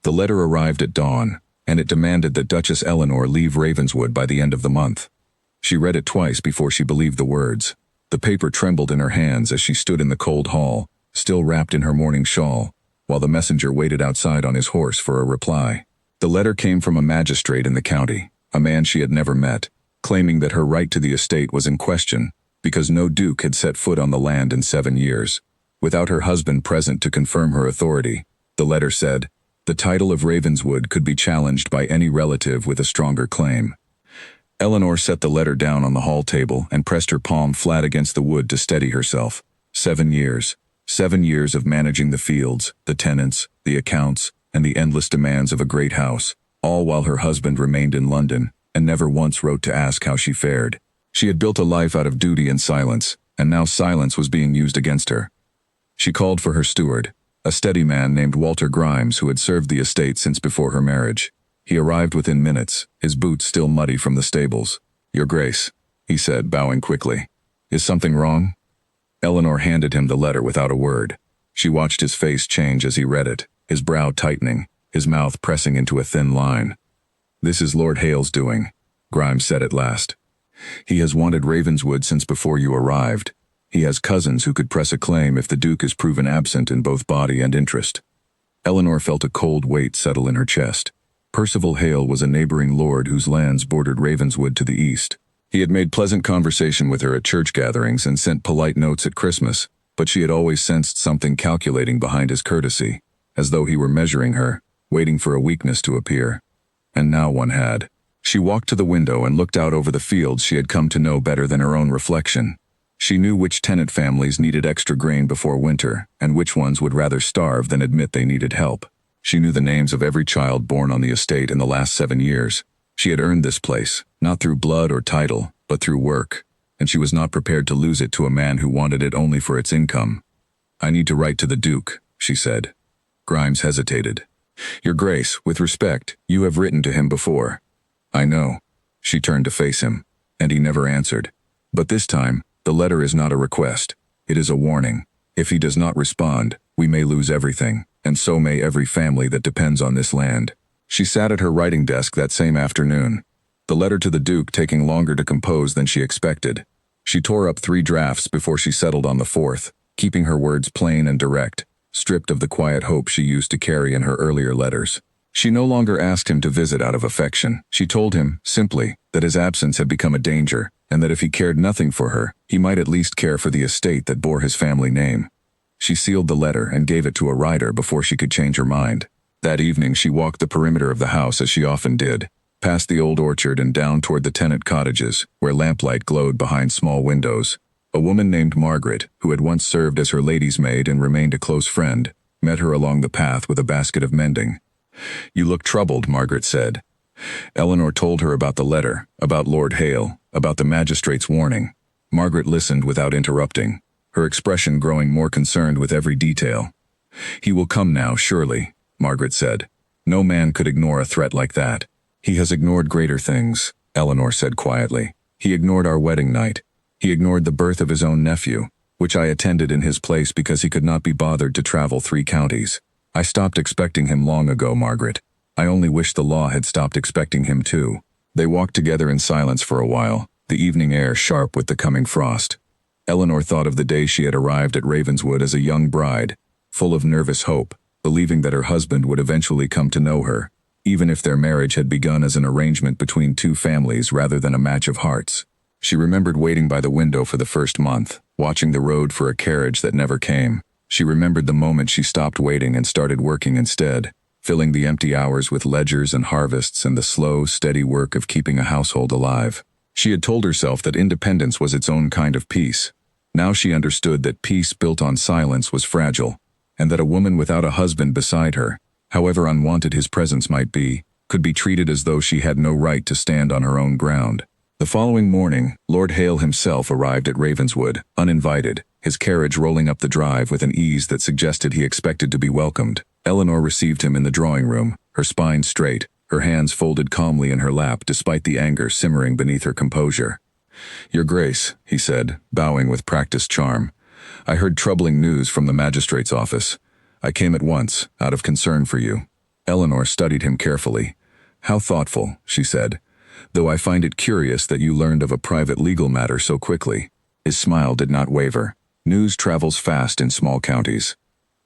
The letter arrived at dawn, and it demanded that Duchess Eleanor leave Ravenswood by the end of the month. She read it twice before she believed the words. The paper trembled in her hands as she stood in the cold hall, still wrapped in her morning shawl, while the messenger waited outside on his horse for a reply. The letter came from a magistrate in the county, a man she had never met, claiming that her right to the estate was in question because no duke had set foot on the land in 7 years. Without her husband present to confirm her authority, the letter said, the title of Ravenswood could be challenged by any relative with a stronger claim. Eleanor set the letter down on the hall table and pressed her palm flat against the wood to steady herself. 7 years. 7 years of managing the fields, the tenants, the accounts, and the endless demands of a great house, all while her husband remained in London and never once wrote to ask how she fared. She had built a life out of duty and silence, and now silence was being used against her. She called for her steward, a steady man named Walter Grimes who had served the estate since before her marriage. He arrived within minutes, his boots still muddy from the stables. "Your Grace," he said, bowing quickly. "Is something wrong?" Eleanor handed him the letter without a word. She watched his face change as he read it, his brow tightening, his mouth pressing into a thin line. "This is Lord Hale's doing," Grimes said at last. "He has wanted Ravenswood since before you arrived. He has cousins who could press a claim if the Duke is proven absent in both body and interest." Eleanor felt a cold weight settle in her chest. Percival Hale was a neighboring lord whose lands bordered Ravenswood to the east. He had made pleasant conversation with her at church gatherings and sent polite notes at Christmas, but she had always sensed something calculating behind his courtesy, as though he were measuring her, waiting for a weakness to appear. And now one had. She walked to the window and looked out over the fields she had come to know better than her own reflection. She knew which tenant families needed extra grain before winter, and which ones would rather starve than admit they needed help. She knew the names of every child born on the estate in the last 7 years. She had earned this place, not through blood or title, but through work, and she was not prepared to lose it to a man who wanted it only for its income. "I need to write to the Duke," she said. Grimes hesitated. "Your Grace, with respect, you have written to him before." "I know." She turned to face him, and he never answered. "But this time, the letter is not a request. It is a warning. If he does not respond, we may lose everything, and so may every family that depends on this land." She sat at her writing desk that same afternoon, the letter to the Duke taking longer to compose than she expected. She tore up 3 drafts before she settled on the 4th, keeping her words plain and direct, stripped of the quiet hope she used to carry in her earlier letters. She no longer asked him to visit out of affection. She told him, simply, that his absence had become a danger, and that if he cared nothing for her, he might at least care for the estate that bore his family name. She sealed the letter and gave it to a writer before she could change her mind. That evening she walked the perimeter of the house as she often did, past the old orchard and down toward the tenant cottages, where lamplight glowed behind small windows. A woman named Margaret, who had once served as her lady's maid and remained a close friend, met her along the path with a basket of mending. "You look troubled," Margaret said. Eleanor told her about the letter, about Lord Hale, about the magistrate's warning. Margaret listened without interrupting, her expression growing more concerned with every detail. "He will come now, surely," Margaret said. "No man could ignore a threat like that." "He has ignored greater things," Eleanor said quietly. "He ignored our wedding night. He ignored the birth of his own nephew, which I attended in his place because he could not be bothered to travel 3 counties. I stopped expecting him long ago, Margaret. I only wish the law had stopped expecting him too." They walked together in silence for a while, the evening air sharp with the coming frost. Eleanor thought of the day she had arrived at Ravenswood as a young bride, full of nervous hope, believing that her husband would eventually come to know her, even if their marriage had begun as an arrangement between 2 families rather than a match of hearts. She remembered waiting by the window for the first month, watching the road for a carriage that never came. She remembered the moment she stopped waiting and started working instead, filling the empty hours with ledgers and harvests and the slow, steady work of keeping a household alive. She had told herself that independence was its own kind of peace. Now she understood that peace built on silence was fragile, and that a woman without a husband beside her, however unwanted his presence might be, could be treated as though she had no right to stand on her own ground. The following morning, Lord Hale himself arrived at Ravenswood, uninvited, his carriage rolling up the drive with an ease that suggested he expected to be welcomed. Eleanor received him in the drawing room, her spine straight, her hands folded calmly in her lap despite the anger simmering beneath her composure. "Your Grace," he said, bowing with practiced charm, "I heard troubling news from the magistrate's office. I came at once, out of concern for you." Eleanor studied him carefully. "How thoughtful," she said, "though I find it curious that you learned of a private legal matter so quickly." His smile did not waver. "News travels fast in small counties."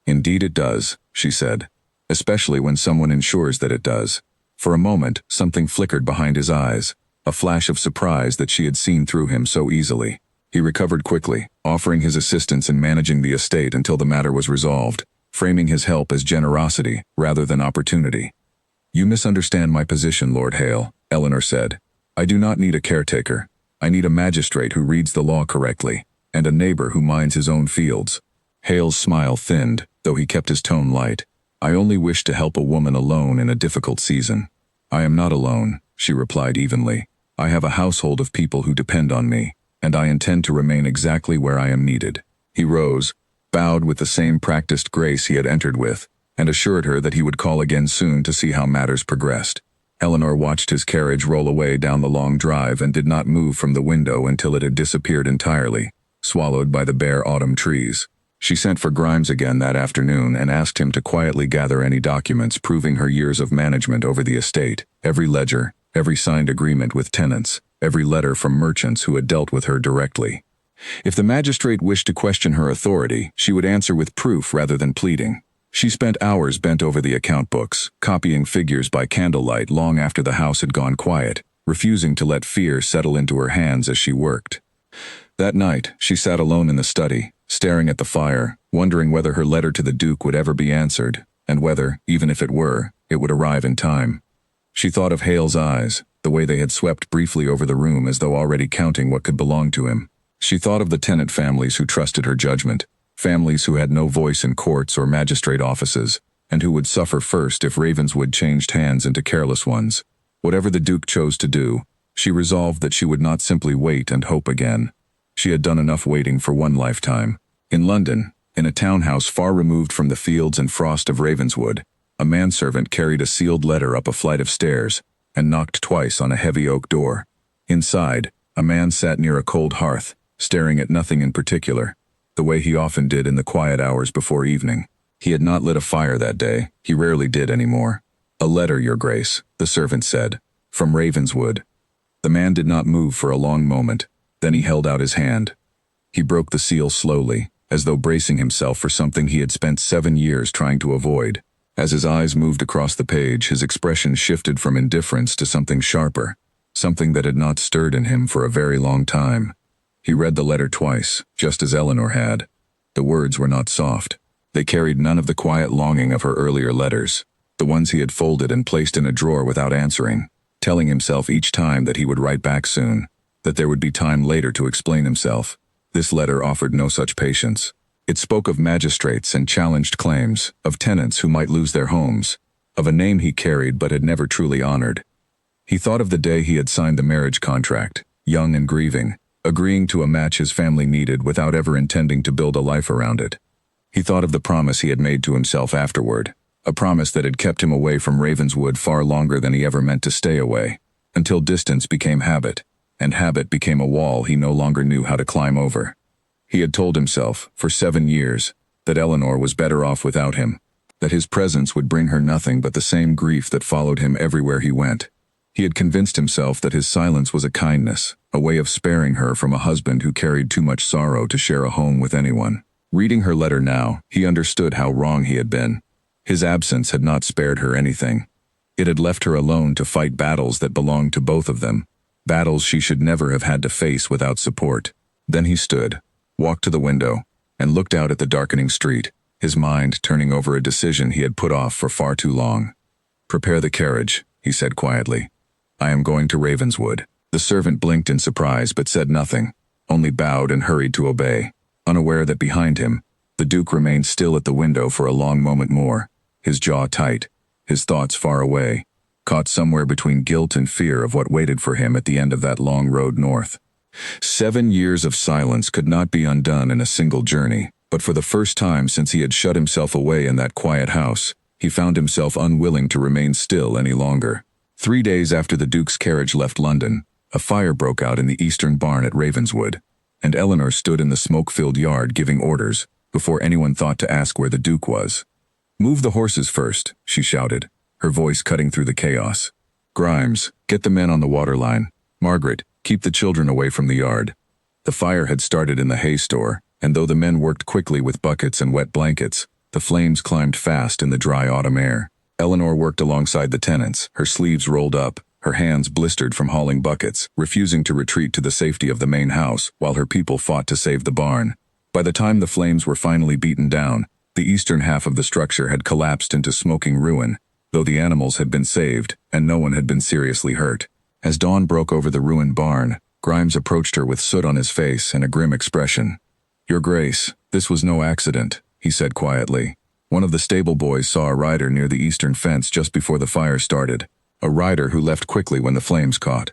"Indeed it does," she said, "especially when someone ensures that it does." For a moment, something flickered behind his eyes, a flash of surprise that she had seen through him so easily. He recovered quickly, offering his assistance in managing the estate until the matter was resolved, framing his help as generosity rather than opportunity. "You misunderstand my position, Lord Hale," Eleanor said. "I do not need a caretaker. I need a magistrate who reads the law correctly, and a neighbor who minds his own fields." Hale's smile thinned, though he kept his tone light. "I only wish to help a woman alone in a difficult season." "I am not alone," she replied evenly. "I have a household of people who depend on me, and I intend to remain exactly where I am needed." He rose, bowed with the same practiced grace he had entered with, and assured her that he would call again soon to see how matters progressed. Eleanor watched his carriage roll away down the long drive and did not move from the window until it had disappeared entirely, swallowed by the bare autumn trees. She sent for Grimes again that afternoon and asked him to quietly gather any documents proving her years of management over the estate, every ledger, every signed agreement with tenants, every letter from merchants who had dealt with her directly. If the magistrate wished to question her authority, she would answer with proof rather than pleading. She spent hours bent over the account books, copying figures by candlelight long after the house had gone quiet, refusing to let fear settle into her hands as she worked. That night, she sat alone in the study, staring at the fire, wondering whether her letter to the Duke would ever be answered, and whether, even if it were, it would arrive in time. She thought of Hale's eyes, the way they had swept briefly over the room as though already counting what could belong to him. She thought of the tenant families who trusted her judgment, families who had no voice in courts or magistrate offices, and who would suffer first if Ravenswood changed hands into careless ones. Whatever the Duke chose to do, she resolved that she would not simply wait and hope again. She had done enough waiting for one lifetime. In London, in a townhouse far removed from the fields and frost of Ravenswood, a manservant carried a sealed letter up a flight of stairs and knocked twice on a heavy oak door. Inside, a man sat near a cold hearth, staring at nothing in particular, the way he often did in the quiet hours before evening. He had not lit a fire that day. He rarely did anymore. "A letter, Your Grace," the servant said, "from Ravenswood." The man did not move for a long moment. Then he held out his hand. He broke the seal slowly, as though bracing himself for something he had spent 7 years trying to avoid. As his eyes moved across the page, his expression shifted from indifference to something sharper, something that had not stirred in him for a very long time. He read the letter twice, just as Eleanor had. The words were not soft. They carried none of the quiet longing of her earlier letters, the ones he had folded and placed in a drawer without answering, telling himself each time that he would write back soon, that there would be time later to explain himself. This letter offered no such patience. It spoke of magistrates and challenged claims, of tenants who might lose their homes, of a name he carried but had never truly honored. He thought of the day he had signed the marriage contract, young and grieving, agreeing to a match his family needed without ever intending to build a life around it. He thought of the promise he had made to himself afterward, a promise that had kept him away from Ravenswood far longer than he ever meant to stay away, until distance became habit, and habit became a wall he no longer knew how to climb over. He had told himself, for 7 years, that Eleanor was better off without him, that his presence would bring her nothing but the same grief that followed him everywhere he went. He had convinced himself that his silence was a kindness, a way of sparing her from a husband who carried too much sorrow to share a home with anyone. Reading her letter now, he understood how wrong he had been. His absence had not spared her anything. It had left her alone to fight battles that belonged to both of them, battles she should never have had to face without support. Then he stood, walked to the window, and looked out at the darkening street, his mind turning over a decision he had put off for far too long. "Prepare the carriage," he said quietly. "I am going to Ravenswood." The servant blinked in surprise but said nothing, only bowed and hurried to obey, unaware that behind him, the Duke remained still at the window for a long moment more, his jaw tight, his thoughts far away, caught somewhere between guilt and fear of what waited for him at the end of that long road north. 7 years of silence could not be undone in a single journey, but for the first time since he had shut himself away in that quiet house, he found himself unwilling to remain still any longer. 3 days after the Duke's carriage left London, a fire broke out in the eastern barn at Ravenswood, and Eleanor stood in the smoke-filled yard giving orders, before anyone thought to ask where the Duke was. "Move the horses first," she shouted. her voice cutting through the chaos. "Grimes, get the men on the waterline. Margaret, keep the children away from the yard." The fire had started in the hay store, and though the men worked quickly with buckets and wet blankets, the flames climbed fast in the dry autumn air. Eleanor worked alongside the tenants, her sleeves rolled up, her hands blistered from hauling buckets, refusing to retreat to the safety of the main house while her people fought to save the barn. By the time the flames were finally beaten down, the eastern half of the structure had collapsed into smoking ruin, though the animals had been saved and no one had been seriously hurt. As dawn broke over the ruined barn, Grimes approached her with soot on his face and a grim expression. "Your Grace, this was no accident," he said quietly. "One of the stable boys saw a rider near the eastern fence just before the fire started, a rider who left quickly when the flames caught."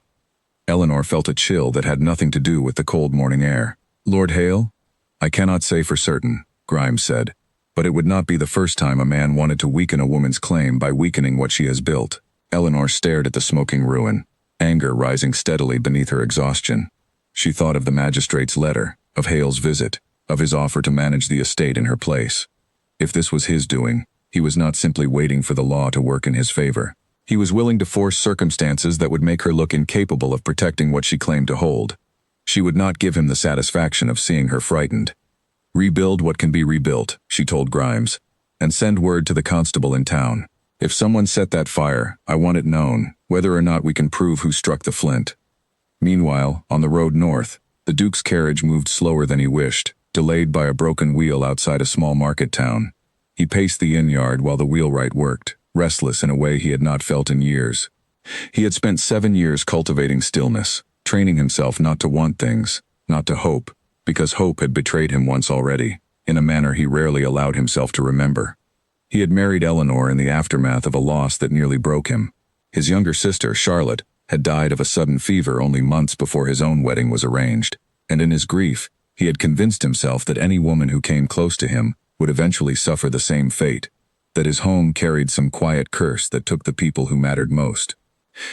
Eleanor felt a chill that had nothing to do with the cold morning air. "Lord Hale?" "I cannot say for certain," Grimes said, "but it would not be the first time a man wanted to weaken a woman's claim by weakening what she has built." Eleanor stared at the smoking ruin, anger rising steadily beneath her exhaustion. She thought of the magistrate's letter, of Hale's visit, of his offer to manage the estate in her place. If this was his doing, he was not simply waiting for the law to work in his favor. He was willing to force circumstances that would make her look incapable of protecting what she claimed to hold. She would not give him the satisfaction of seeing her frightened. "Rebuild what can be rebuilt," she told Grimes, "and send word to the constable in town. If someone set that fire, I want it known, whether or not we can prove who struck the flint." Meanwhile, on the road north, the Duke's carriage moved slower than he wished, delayed by a broken wheel outside a small market town. He paced the inn yard while the wheelwright worked, restless in a way he had not felt in years. He had spent 7 years cultivating stillness, training himself not to want things, not to hope, because hope had betrayed him once already, in a manner he rarely allowed himself to remember. He had married Eleanor in the aftermath of a loss that nearly broke him. His younger sister, Charlotte, had died of a sudden fever only months before his own wedding was arranged, and in his grief, he had convinced himself that any woman who came close to him would eventually suffer the same fate, that his home carried some quiet curse that took the people who mattered most.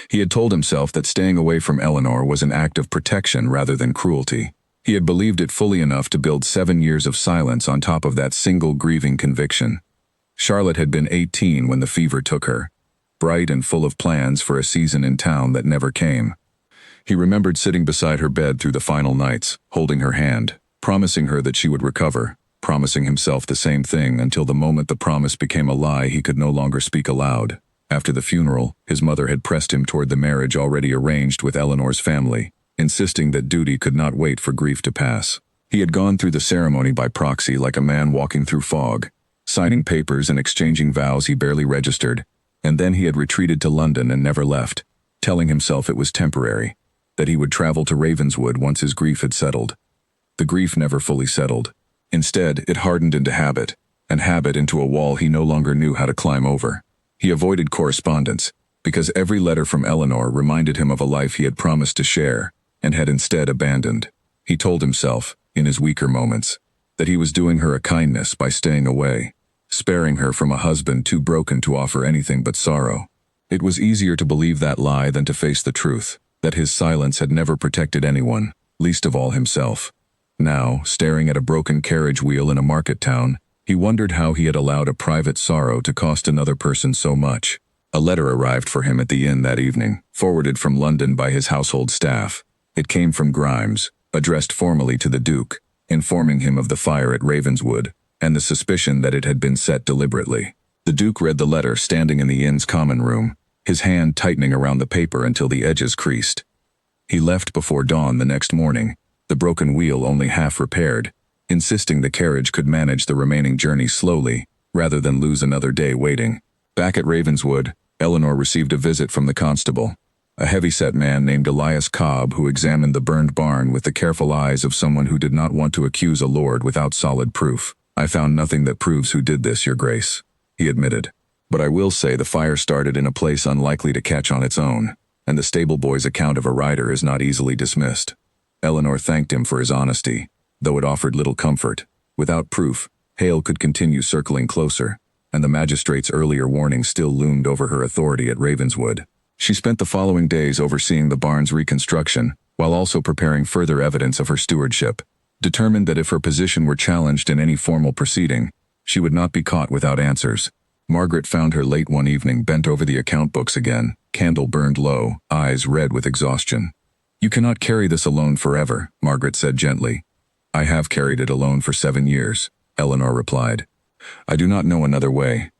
He had told himself that staying away from Eleanor was an act of protection rather than cruelty. He had believed it fully enough to build 7 years of silence on top of that single grieving conviction. Charlotte had been 18 when the fever took her, bright and full of plans for a season in town that never came. He remembered sitting beside her bed through the final nights, holding her hand, promising her that she would recover, promising himself the same thing until the moment the promise became a lie he could no longer speak aloud. After the funeral, his mother had pressed him toward the marriage already arranged with Eleanor's family, insisting that duty could not wait for grief to pass. He had gone through the ceremony by proxy like a man walking through fog, signing papers and exchanging vows he barely registered, and then he had retreated to London and never left, telling himself it was temporary, that he would travel to Ravenswood once his grief had settled. The grief never fully settled. Instead, it hardened into habit, and habit into a wall he no longer knew how to climb over. He avoided correspondence, because every letter from Eleanor reminded him of a life he had promised to share, and had instead abandoned. He told himself, in his weaker moments, that he was doing her a kindness by staying away, sparing her from a husband too broken to offer anything but sorrow. It was easier to believe that lie than to face the truth, that his silence had never protected anyone, least of all himself. Now, staring at a broken carriage wheel in a market town, he wondered how he had allowed a private sorrow to cost another person so much. A letter arrived for him at the inn that evening, forwarded from London by his household staff. It came from Grimes, addressed formally to the Duke, informing him of the fire at Ravenswood, and the suspicion that it had been set deliberately. The Duke read the letter standing in the inn's common room, his hand tightening around the paper until the edges creased. He left before dawn the next morning, the broken wheel only half repaired, insisting the carriage could manage the remaining journey slowly, rather than lose another day waiting. Back at Ravenswood, Eleanor received a visit from the constable, a heavy-set man named Elias Cobb who examined the burned barn with the careful eyes of someone who did not want to accuse a lord without solid proof. "I found nothing that proves who did this, Your Grace," he admitted. "But I will say the fire started in a place unlikely to catch on its own, and the stable boy's account of a rider is not easily dismissed." Eleanor thanked him for his honesty, though it offered little comfort. Without proof, Hale could continue circling closer, and the magistrate's earlier warning still loomed over her authority at Ravenswood. She spent the following days overseeing the barn's reconstruction, while also preparing further evidence of her stewardship, determined that if her position were challenged in any formal proceeding, she would not be caught without answers. Margaret found her late one evening bent over the account books again, candle burned low, eyes red with exhaustion. "You cannot carry this alone forever," Margaret said gently. "I have carried it alone for 7 years," Eleanor replied. "I do not know another way."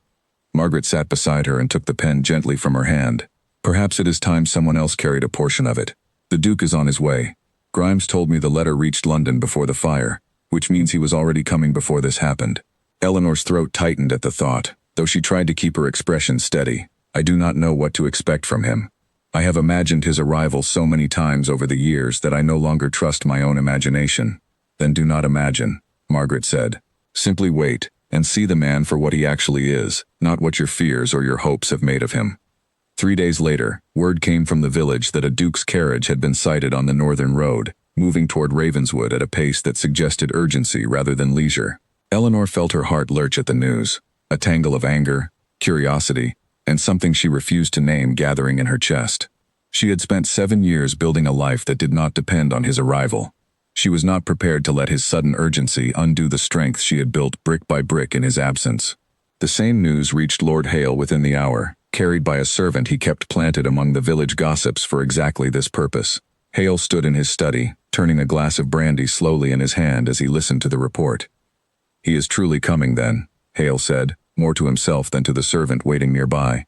Margaret sat beside her and took the pen gently from her hand. "Perhaps it is time someone else carried a portion of it. The Duke is on his way. Grimes told me the letter reached London before the fire, which means he was already coming before this happened." Eleanor's throat tightened at the thought, though she tried to keep her expression steady. "I do not know what to expect from him. I have imagined his arrival so many times over the years that I no longer trust my own imagination." "Then do not imagine," Margaret said. "Simply wait, and see the man for what he actually is, not what your fears or your hopes have made of him." 3 days later, word came from the village that a duke's carriage had been sighted on the northern road, moving toward Ravenswood at a pace that suggested urgency rather than leisure. Eleanor felt her heart lurch at the news, a tangle of anger, curiosity, and something she refused to name gathering in her chest. She had spent 7 years building a life that did not depend on his arrival. She was not prepared to let his sudden urgency undo the strength she had built brick by brick in his absence. The same news reached Lord Hale within the hour, carried by a servant he kept planted among the village gossips for exactly this purpose. Hale stood in his study, turning a glass of brandy slowly in his hand as he listened to the report. "He is truly coming then," Hale said, more to himself than to the servant waiting nearby.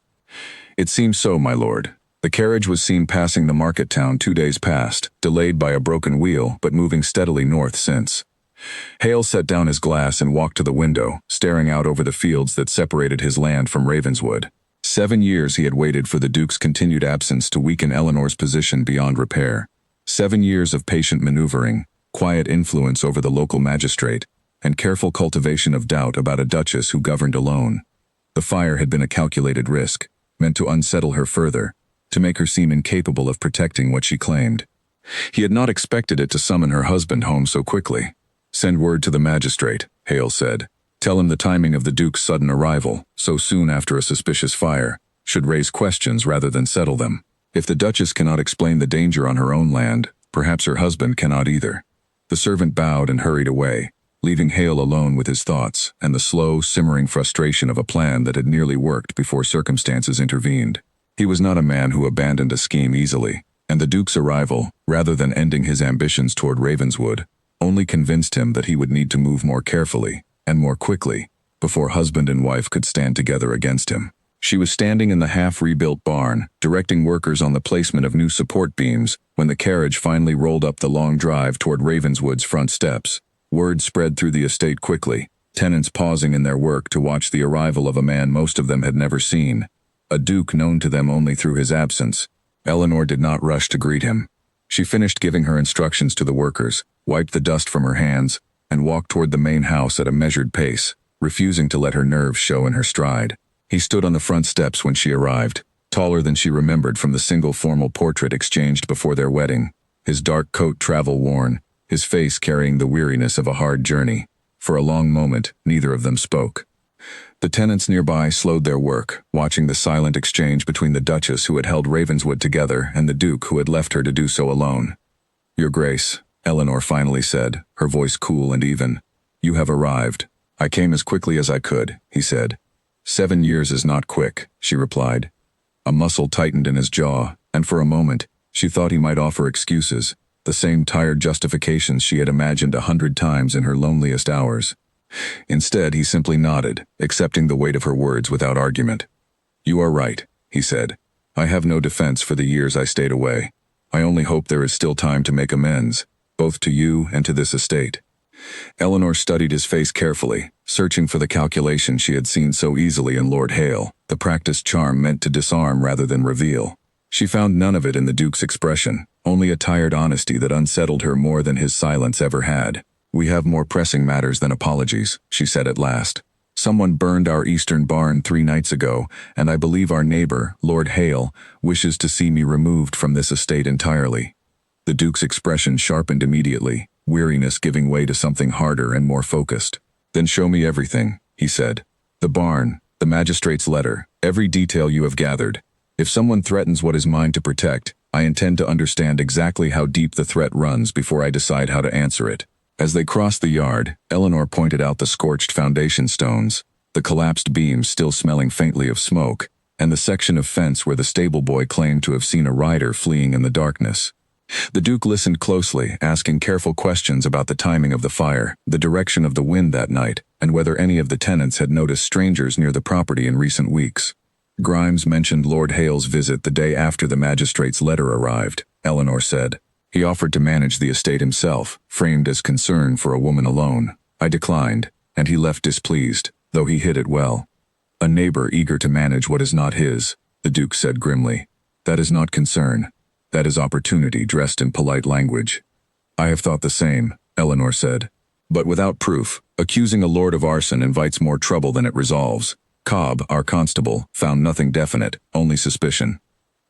"It seems so, my lord. The carriage was seen passing the market town 2 days past, delayed by a broken wheel, but moving steadily north since." Hale set down his glass and walked to the window, staring out over the fields that separated his land from Ravenswood. 7 years he had waited for the Duke's continued absence to weaken Eleanor's position beyond repair. 7 years of patient maneuvering, quiet influence over the local magistrate, and careful cultivation of doubt about a Duchess who governed alone. The fire had been a calculated risk, meant to unsettle her further, to make her seem incapable of protecting what she claimed. He had not expected it to summon her husband home so quickly. "Send word to the magistrate," Hale said. "Tell him the timing of the Duke's sudden arrival, so soon after a suspicious fire, should raise questions rather than settle them. If the Duchess cannot explain the danger on her own land, perhaps her husband cannot either." The servant bowed and hurried away, leaving Hale alone with his thoughts and the slow, simmering frustration of a plan that had nearly worked before circumstances intervened. He was not a man who abandoned a scheme easily, and the Duke's arrival, rather than ending his ambitions toward Ravenswood, only convinced him that he would need to move more carefully, and more quickly, before husband and wife could stand together against him. She was standing in the half-rebuilt barn, directing workers on the placement of new support beams, when the carriage finally rolled up the long drive toward Ravenswood's front steps. Word spread through the estate quickly, tenants pausing in their work to watch the arrival of a man most of them had never seen, a Duke known to them only through his absence. Eleanor did not rush to greet him. She finished giving her instructions to the workers, wiped the dust from her hands, and walked toward the main house at a measured pace, refusing to let her nerves show in her stride. He stood on the front steps when she arrived, taller than she remembered from the single formal portrait exchanged before their wedding, his dark coat travel-worn, his face carrying the weariness of a hard journey. For a long moment, neither of them spoke. The tenants nearby slowed their work, watching the silent exchange between the Duchess who had held Ravenswood together and the Duke who had left her to do so alone. "Your Grace," Eleanor finally said, her voice cool and even. "You have arrived." "I came as quickly as I could," he said. "7 years is not quick," she replied. A muscle tightened in his jaw, and for a moment, she thought he might offer excuses, the same tired justifications she had imagined 100 times in her loneliest hours. Instead, he simply nodded, accepting the weight of her words without argument. "You are right," he said. "I have no defense for the years I stayed away. I only hope there is still time to make amends, both to you and to this estate." Eleanor studied his face carefully, searching for the calculation she had seen so easily in Lord Hale, the practiced charm meant to disarm rather than reveal. She found none of it in the Duke's expression, only a tired honesty that unsettled her more than his silence ever had. "We have more pressing matters than apologies," she said at last. "Someone burned our eastern barn 3 nights ago, and I believe our neighbor, Lord Hale, wishes to see me removed from this estate entirely." The Duke's expression sharpened immediately, weariness giving way to something harder and more focused. "Then show me everything," he said. "The barn, the magistrate's letter, every detail you have gathered. If someone threatens what is mine to protect, I intend to understand exactly how deep the threat runs before I decide how to answer it." As they crossed the yard, Eleanor pointed out the scorched foundation stones. the collapsed beams still smelling faintly of smoke, and the section of fence where the stable boy claimed to have seen a rider fleeing in the darkness. The Duke listened closely, asking careful questions about the timing of the fire, the direction of the wind that night, and whether any of the tenants had noticed strangers near the property in recent weeks. Grimes mentioned Lord Hale's visit the day after the magistrate's letter arrived, Eleanor said. He offered to manage the estate himself, framed as concern for a woman alone. I declined, and he left displeased, though he hid it well. A neighbor eager to manage what is not his, the Duke said grimly. That is not concern. That is opportunity dressed in polite language. I have thought the same, Eleanor said. But without proof, accusing a lord of arson invites more trouble than it resolves. Cobb, our constable, found nothing definite, only suspicion.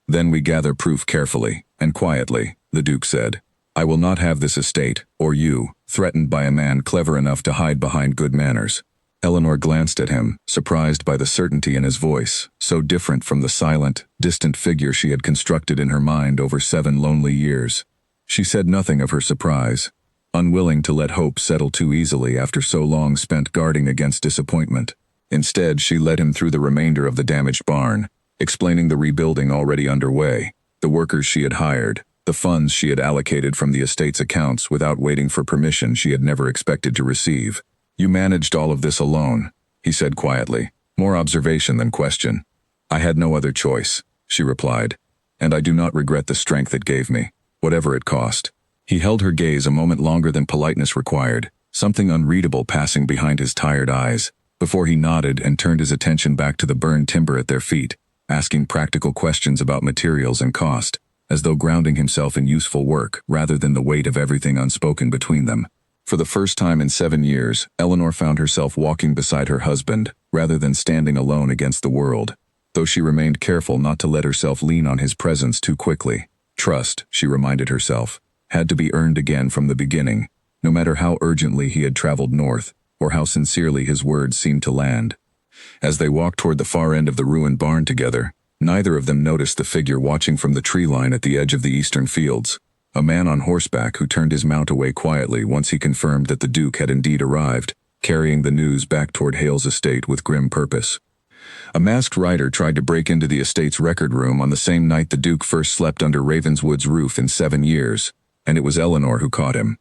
Then we gather proof carefully, and quietly, the Duke said. I will not have this estate, or you, threatened by a man clever enough to hide behind good manners. Eleanor glanced at him, surprised by the certainty in his voice, so different from the silent, distant figure she had constructed in her mind over 7 lonely years. She said nothing of her surprise, unwilling to let hope settle too easily after so long spent guarding against disappointment. Instead, she led him through the remainder of the damaged barn, explaining the rebuilding already underway, the workers she had hired, the funds she had allocated from the estate's accounts without waiting for permission she had never expected to receive. You managed all of this alone, he said quietly, more observation than question. I had no other choice, she replied, and I do not regret the strength it gave me, whatever it cost. He held her gaze a moment longer than politeness required, something unreadable passing behind his tired eyes, before he nodded and turned his attention back to the burned timber at their feet, asking practical questions about materials and cost, as though grounding himself in useful work rather than the weight of everything unspoken between them. For the first time in 7 years, Eleanor found herself walking beside her husband, rather than standing alone against the world, though she remained careful not to let herself lean on his presence too quickly. Trust, she reminded herself, had to be earned again from the beginning, no matter how urgently he had traveled north, or how sincerely his words seemed to land. As they walked toward the far end of the ruined barn together, neither of them noticed the figure watching from the tree line at the edge of the eastern fields. A man on horseback who turned his mount away quietly once he confirmed that the Duke had indeed arrived, carrying the news back toward Hale's estate with grim purpose. A masked rider tried to break into the estate's record room on the same night the Duke first slept under Ravenswood's roof in 7 years, and it was Eleanor who caught him.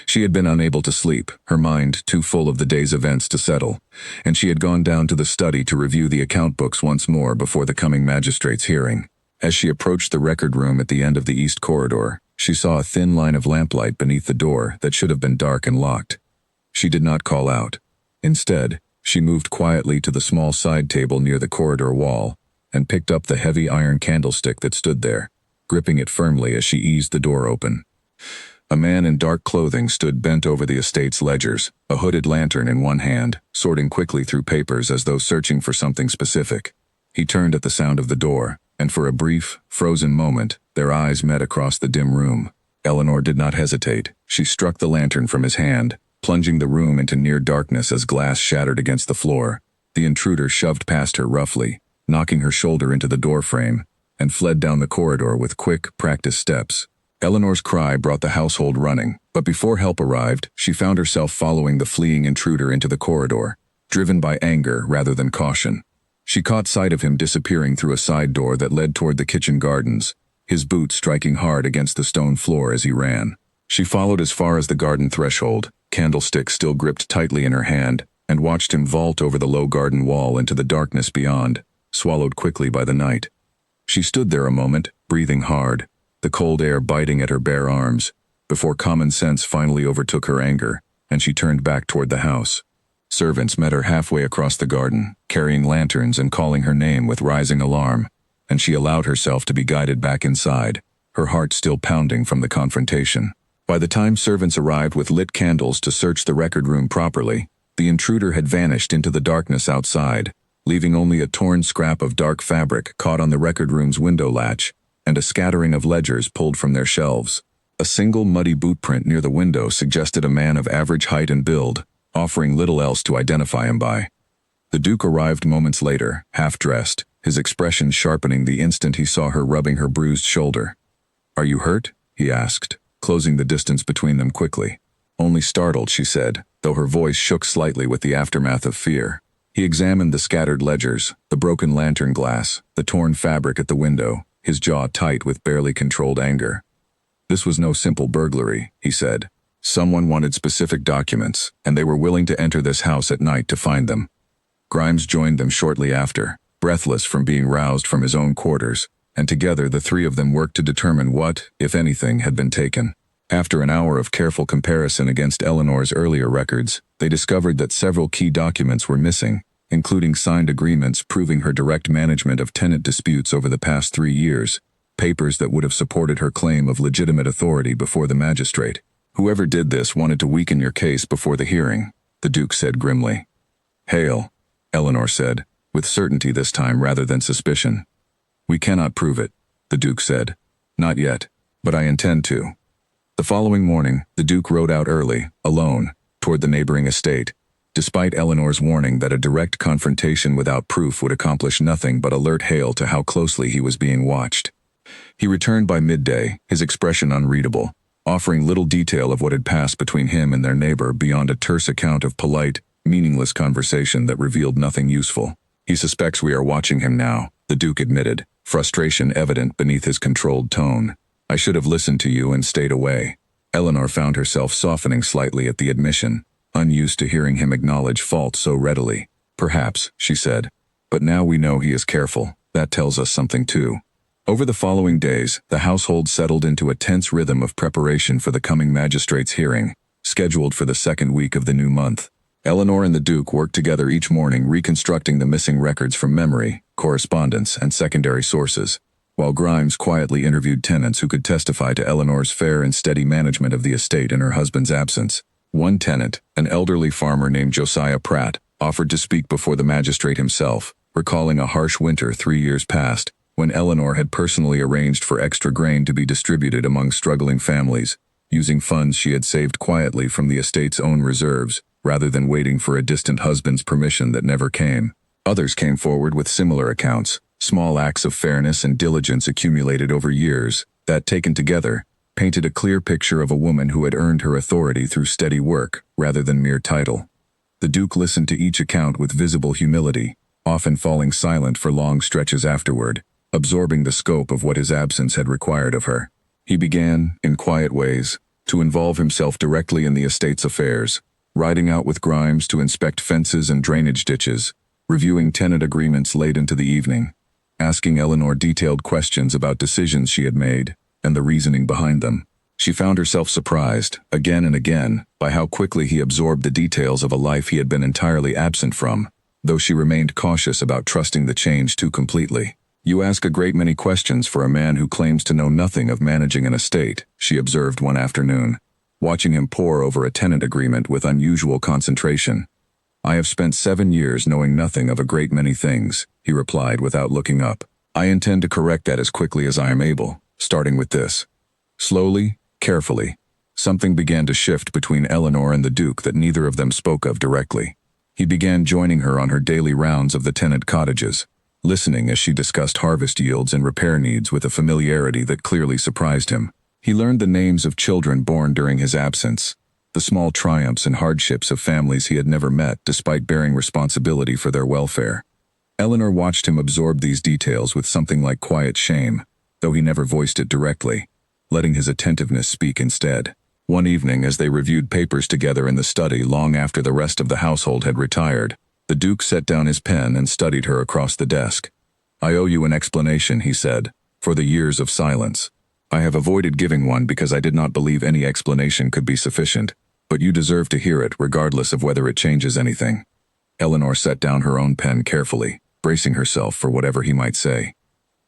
She had been unable to sleep, her mind too full of the day's events to settle, and she had gone down to the study to review the account books once more before the coming magistrate's hearing. As she approached the record room at the end of the east corridor, she saw a thin line of lamplight beneath the door that should have been dark and locked. She did not call out. Instead, she moved quietly to the small side table near the corridor wall and picked up the heavy iron candlestick that stood there, gripping it firmly as she eased the door open. A man in dark clothing stood bent over the estate's ledgers, a hooded lantern in one hand, sorting quickly through papers as though searching for something specific. He turned at the sound of the door, and for a brief, frozen moment, their eyes met across the dim room. Eleanor did not hesitate. She struck the lantern from his hand, plunging the room into near darkness as glass shattered against the floor. The intruder shoved past her roughly, knocking her shoulder into the doorframe, and fled down the corridor with quick, practiced steps. Eleanor's cry brought the household running, but before help arrived, she found herself following the fleeing intruder into the corridor, driven by anger rather than caution. She caught sight of him disappearing through a side door that led toward the kitchen gardens, his boots striking hard against the stone floor as he ran. She followed as far as the garden threshold, candlestick still gripped tightly in her hand, and watched him vault over the low garden wall into the darkness beyond, swallowed quickly by the night. She stood there a moment, breathing hard, the cold air biting at her bare arms, before common sense finally overtook her anger, and she turned back toward the house. Servants met her halfway across the garden, carrying lanterns and calling her name with rising alarm, and she allowed herself to be guided back inside, her heart still pounding from the confrontation. By the time servants arrived with lit candles to search the record room properly, the intruder had vanished into the darkness outside, leaving only a torn scrap of dark fabric caught on the record room's window latch, and a scattering of ledgers pulled from their shelves. A single muddy boot print near the window suggested a man of average height and build, offering little else to identify him by. The Duke arrived moments later, half-dressed, his expression sharpening the instant he saw her rubbing her bruised shoulder. "Are you hurt?" he asked, closing the distance between them quickly. "Only startled," she said, though her voice shook slightly with the aftermath of fear. He examined the scattered ledgers, the broken lantern glass, the torn fabric at the window, his jaw tight with barely controlled anger. This was no simple burglary, he said. Someone wanted specific documents, and they were willing to enter this house at night to find them. Grimes joined them shortly after, breathless from being roused from his own quarters, and together the three of them worked to determine what, if anything, had been taken. After an hour of careful comparison against Eleanor's earlier records, they discovered that several key documents were missing, including signed agreements proving her direct management of tenant disputes over the past 3 years, papers that would have supported her claim of legitimate authority before the magistrate. Whoever did this wanted to weaken your case before the hearing, the Duke said grimly. Hail, Eleanor said, with certainty this time rather than suspicion. We cannot prove it, the Duke said. Not yet, but I intend to. The following morning, the Duke rode out early, alone, toward the neighboring estate, despite Eleanor's warning that a direct confrontation without proof would accomplish nothing but alert Hale to how closely he was being watched. He returned by midday, his expression unreadable, offering little detail of what had passed between him and their neighbor beyond a terse account of polite, meaningless conversation that revealed nothing useful. He suspects we are watching him now, the Duke admitted, frustration evident beneath his controlled tone. I should have listened to you and stayed away. Eleanor found herself softening slightly at the admission, unused to hearing him acknowledge fault so readily. Perhaps, she said. But now we know he is careful. That tells us something too. Over the following days, the household settled into a tense rhythm of preparation for the coming magistrate's hearing, scheduled for the second week of the new month. Eleanor and the Duke worked together each morning reconstructing the missing records from memory, correspondence, and secondary sources, while Grimes quietly interviewed tenants who could testify to Eleanor's fair and steady management of the estate in her husband's absence. One tenant, an elderly farmer named Josiah Pratt, offered to speak before the magistrate himself, recalling a harsh winter 3 years past, when Eleanor had personally arranged for extra grain to be distributed among struggling families, using funds she had saved quietly from the estate's own reserves, rather than waiting for a distant husband's permission that never came. Others came forward with similar accounts, small acts of fairness and diligence accumulated over years, that, taken together, painted a clear picture of a woman who had earned her authority through steady work, rather than mere title. The Duke listened to each account with visible humility, often falling silent for long stretches afterward, absorbing the scope of what his absence had required of her. He began, in quiet ways, to involve himself directly in the estate's affairs, riding out with Grimes to inspect fences and drainage ditches, reviewing tenant agreements late into the evening, asking Eleanor detailed questions about decisions she had made and the reasoning behind them. She found herself surprised, again and again, by how quickly he absorbed the details of a life he had been entirely absent from, though she remained cautious about trusting the change too completely. You ask a great many questions for a man who claims to know nothing of managing an estate, she observed one afternoon, watching him pore over a tenant agreement with unusual concentration. I have spent 7 years knowing nothing of a great many things, he replied without looking up. I intend to correct that as quickly as I am able, starting with this. Slowly, carefully, something began to shift between Eleanor and the Duke that neither of them spoke of directly. He began joining her on her daily rounds of the tenant cottages, listening as she discussed harvest yields and repair needs with a familiarity that clearly surprised him. He learned the names of children born during his absence, the small triumphs and hardships of families he had never met despite bearing responsibility for their welfare. Eleanor watched him absorb these details with something like quiet shame, though he never voiced it directly, letting his attentiveness speak instead. One evening, as they reviewed papers together in the study long after the rest of the household had retired, the Duke set down his pen and studied her across the desk. I owe you an explanation, he said, for the years of silence. I have avoided giving one because I did not believe any explanation could be sufficient, but you deserve to hear it regardless of whether it changes anything. Eleanor set down her own pen carefully, bracing herself for whatever he might say.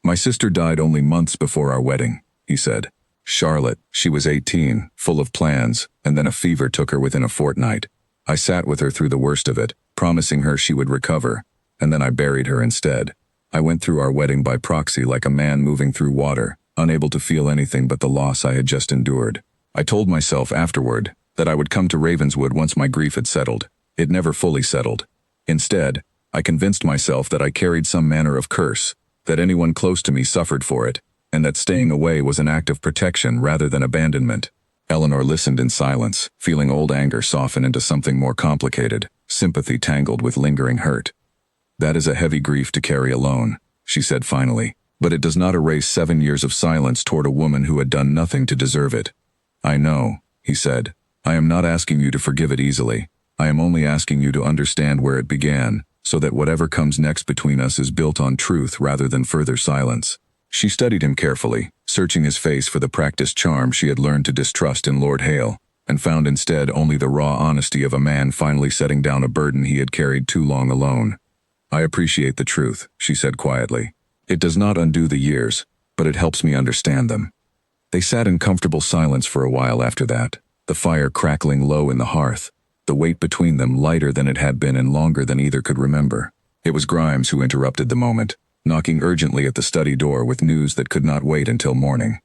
My sister died only months before our wedding, he said. Charlotte, she was 18, full of plans, and then a fever took her within a fortnight. I sat with her through the worst of it, promising her she would recover, and then I buried her instead. I went through our wedding by proxy like a man moving through water, unable to feel anything but the loss I had just endured. I told myself afterward that I would come to Ravenswood once my grief had settled. It never fully settled. Instead, I convinced myself that I carried some manner of curse, that anyone close to me suffered for it, and that staying away was an act of protection rather than abandonment. Eleanor listened in silence, feeling old anger soften into something more complicated, sympathy tangled with lingering hurt. "That is a heavy grief to carry alone," she said finally, "but it does not erase 7 years of silence toward a woman who had done nothing to deserve it." "I know," he said. "I am not asking you to forgive it easily. I am only asking you to understand where it began, so that whatever comes next between us is built on truth rather than further silence." She studied him carefully, searching his face for the practiced charm she had learned to distrust in Lord Hale, and found instead only the raw honesty of a man finally setting down a burden he had carried too long alone. "I appreciate the truth," she said quietly. "It does not undo the years, but it helps me understand them." They sat in comfortable silence for a while after that, the fire crackling low in the hearth, the weight between them lighter than it had been and longer than either could remember. It was Grimes who interrupted the moment, knocking urgently at the study door with news that could not wait until morning.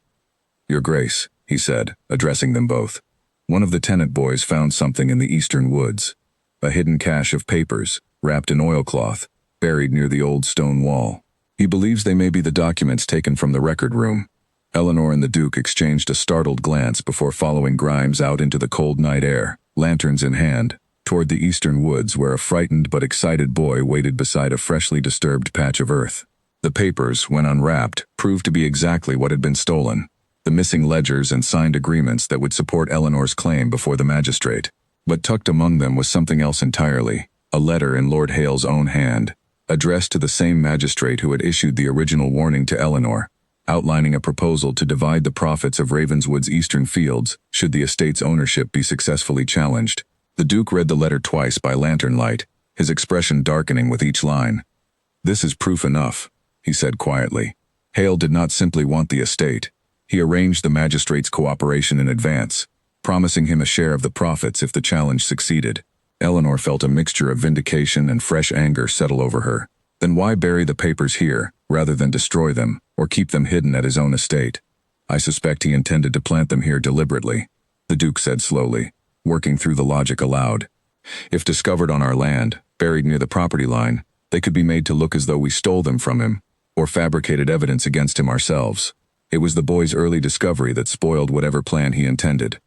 "Your Grace," he said, addressing them both. "One of the tenant boys found something in the eastern woods. A hidden cache of papers, wrapped in oilcloth, buried near the old stone wall. He believes they may be the documents taken from the record room." Eleanor and the Duke exchanged a startled glance before following Grimes out into the cold night air, lanterns in hand, toward the eastern woods where a frightened but excited boy waited beside a freshly disturbed patch of earth. The papers, when unwrapped, proved to be exactly what had been stolen: the missing ledgers and signed agreements that would support Eleanor's claim before the magistrate. But tucked among them was something else entirely, a letter in Lord Hale's own hand, addressed to the same magistrate who had issued the original warning to Eleanor, outlining a proposal to divide the profits of Ravenswood's eastern fields should the estate's ownership be successfully challenged. The Duke read the letter twice by lantern light, his expression darkening with each line. "This is proof enough," he said quietly. "Hale did not simply want the estate. He arranged the magistrate's cooperation in advance, promising him a share of the profits if the challenge succeeded." Eleanor felt a mixture of vindication and fresh anger settle over her. Then why bury the papers here, rather than destroy them, or keep them hidden at his own estate? "I suspect he intended to plant them here deliberately," the Duke said slowly, working through the logic aloud. "If discovered on our land, buried near the property line, they could be made to look as though we stole them from him, or fabricated evidence against him ourselves. It was the boy's early discovery that spoiled whatever plan he intended."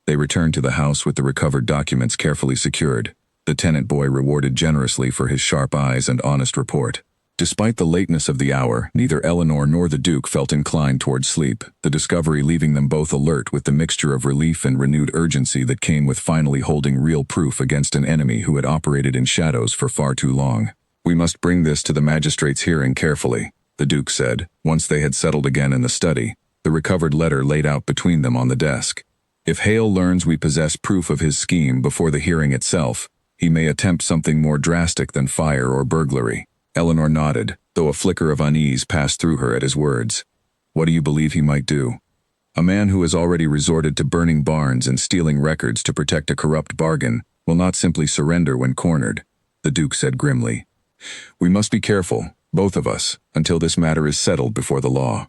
They returned to the house with the recovered documents carefully secured, the tenant boy rewarded generously for his sharp eyes and honest report. Despite the lateness of the hour, neither Eleanor nor the Duke felt inclined toward sleep, the discovery leaving them both alert with the mixture of relief and renewed urgency that came with finally holding real proof against an enemy who had operated in shadows for far too long. "We must bring this to the magistrate's hearing carefully," the Duke said, once they had settled again in the study, the recovered letter laid out between them on the desk. "If Hale learns we possess proof of his scheme before the hearing itself, he may attempt something more drastic than fire or burglary." Eleanor nodded, though a flicker of unease passed through her at his words. "What do you believe he might do?" "A man who has already resorted to burning barns and stealing records to protect a corrupt bargain will not simply surrender when cornered," the Duke said grimly. "We must be careful, both of us, until this matter is settled before the law."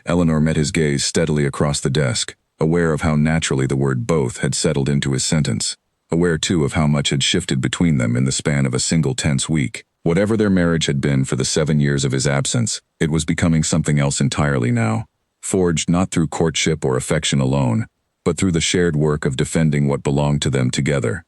Eleanor met his gaze steadily across the desk, aware of how naturally the word both had settled into his sentence, aware too of how much had shifted between them in the span of a single tense week. Whatever their marriage had been for the 7 years of his absence, it was becoming something else entirely now, forged not through courtship or affection alone, but through the shared work of defending what belonged to them together.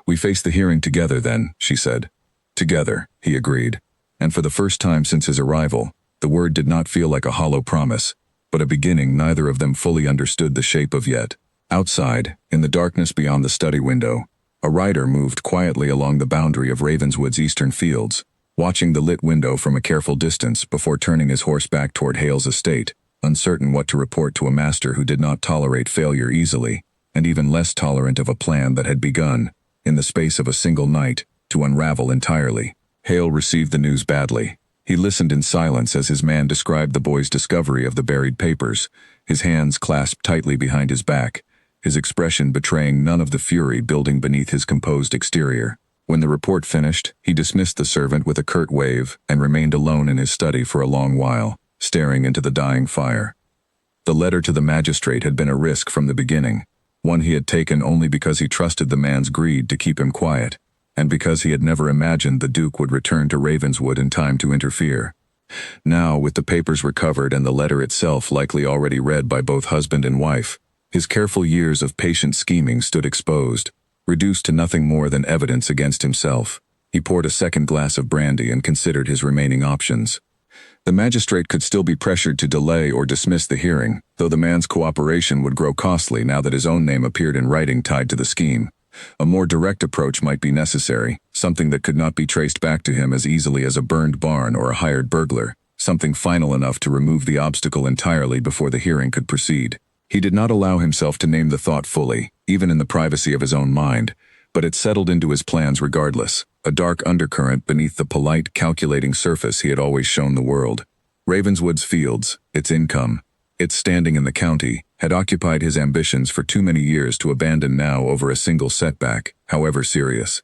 "We face the hearing together then," she said. "Together," he agreed, and for the first time since his arrival, the word did not feel like a hollow promise, but a beginning neither of them fully understood the shape of yet. Outside, in the darkness beyond the study window, a rider moved quietly along the boundary of Ravenswood's eastern fields, watching the lit window from a careful distance before turning his horse back toward Hale's estate, uncertain what to report to a master who did not tolerate failure easily, and even less tolerant of a plan that had begun, in the space of a single night, to unravel entirely. Hale received the news badly. He listened in silence as his man described the boy's discovery of the buried papers, his hands clasped tightly behind his back, his expression betraying none of the fury building beneath his composed exterior. When the report finished, he dismissed the servant with a curt wave and remained alone in his study for a long while, staring into the dying fire. The letter to the magistrate had been a risk from the beginning, one he had taken only because he trusted the man's greed to keep him quiet, and because he had never imagined the Duke would return to Ravenswood in time to interfere. Now, with the papers recovered and the letter itself likely already read by both husband and wife, his careful years of patient scheming stood exposed, reduced to nothing more than evidence against himself. He poured a second glass of brandy and considered his remaining options. The magistrate could still be pressured to delay or dismiss the hearing, though the man's cooperation would grow costly now that his own name appeared in writing tied to the scheme. A more direct approach might be necessary, something that could not be traced back to him as easily as a burned barn or a hired burglar, something final enough to remove the obstacle entirely before the hearing could proceed. He did not allow himself to name the thought fully, even in the privacy of his own mind, but it settled into his plans regardless, a dark undercurrent beneath the polite, calculating surface he had always shown the world. Ravenswood's fields, its income, its standing in the county, had occupied his ambitions for too many years to abandon now over a single setback, however serious.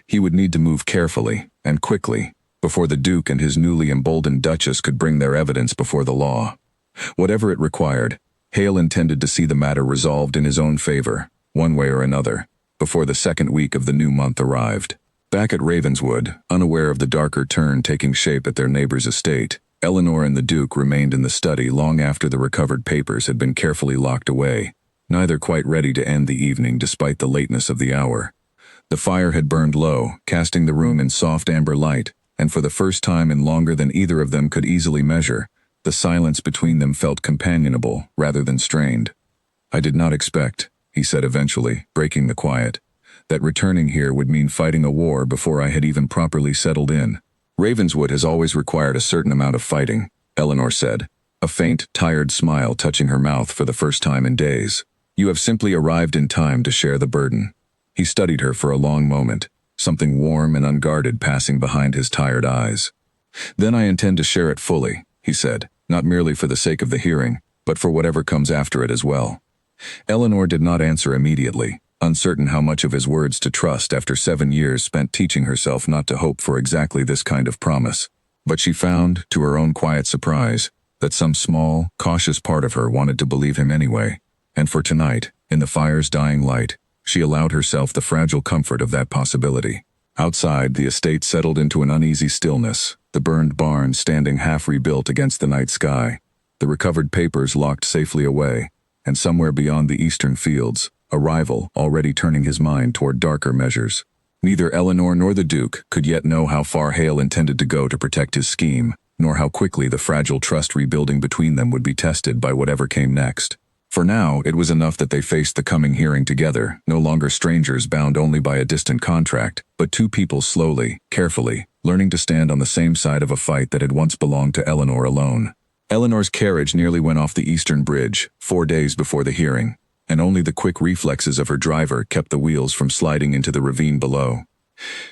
He would need to move carefully, and quickly, before the Duke and his newly emboldened Duchess could bring their evidence before the law. Whatever it required, Hale intended to see the matter resolved in his own favor, one way or another, before the second week of the new month arrived. Back at Ravenswood, unaware of the darker turn taking shape at their neighbor's estate, Eleanor and the Duke remained in the study long after the recovered papers had been carefully locked away, neither quite ready to end the evening despite the lateness of the hour. The fire had burned low, casting the room in soft amber light, and for the first time in longer than either of them could easily measure, the silence between them felt companionable rather than strained. "I did not expect," he said eventually, breaking the quiet, "that returning here would mean fighting a war before I had even properly settled in." "Ravenswood has always required a certain amount of fighting," Eleanor said, a faint, tired smile touching her mouth for the first time in days. "You have simply arrived in time to share the burden." He studied her for a long moment, something warm and unguarded passing behind his tired eyes. "Then I intend to share it fully," he said, "not merely for the sake of the hearing, but for whatever comes after it as well." Eleanor did not answer immediately, uncertain how much of his words to trust after 7 years spent teaching herself not to hope for exactly this kind of promise. But she found, to her own quiet surprise, that some small, cautious part of her wanted to believe him anyway, and for tonight, in the fire's dying light, she allowed herself the fragile comfort of that possibility. Outside, the estate settled into an uneasy stillness, the burned barn standing half rebuilt against the night sky, the recovered papers locked safely away, and somewhere beyond the eastern fields, a rival already turning his mind toward darker measures. Neither Eleanor nor the Duke could yet know how far Hale intended to go to protect his scheme, nor how quickly the fragile trust rebuilding between them would be tested by whatever came next. For now, it was enough that they faced the coming hearing together, no longer strangers bound only by a distant contract, but two people slowly, carefully, learning to stand on the same side of a fight that had once belonged to Eleanor alone. Eleanor's carriage nearly went off the eastern bridge, 4 days before the hearing, and only the quick reflexes of her driver kept the wheels from sliding into the ravine below.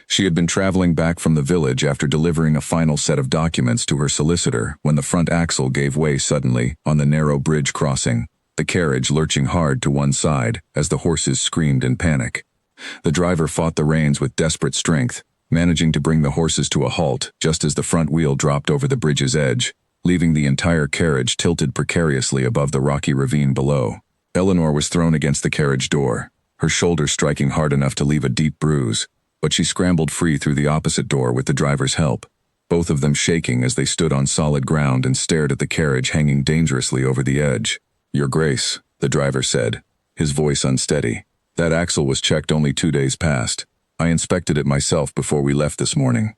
She had been traveling back from the village after delivering a final set of documents to her solicitor when the front axle gave way suddenly on the narrow bridge crossing, the carriage lurching hard to one side as the horses screamed in panic. The driver fought the reins with desperate strength, managing to bring the horses to a halt just as the front wheel dropped over the bridge's edge, leaving the entire carriage tilted precariously above the rocky ravine below. Eleanor was thrown against the carriage door, her shoulder striking hard enough to leave a deep bruise, but she scrambled free through the opposite door with the driver's help, both of them shaking as they stood on solid ground and stared at the carriage hanging dangerously over the edge. "Your Grace," the driver said, his voice unsteady. "That axle was checked only 2 days past. I inspected it myself before we left this morning."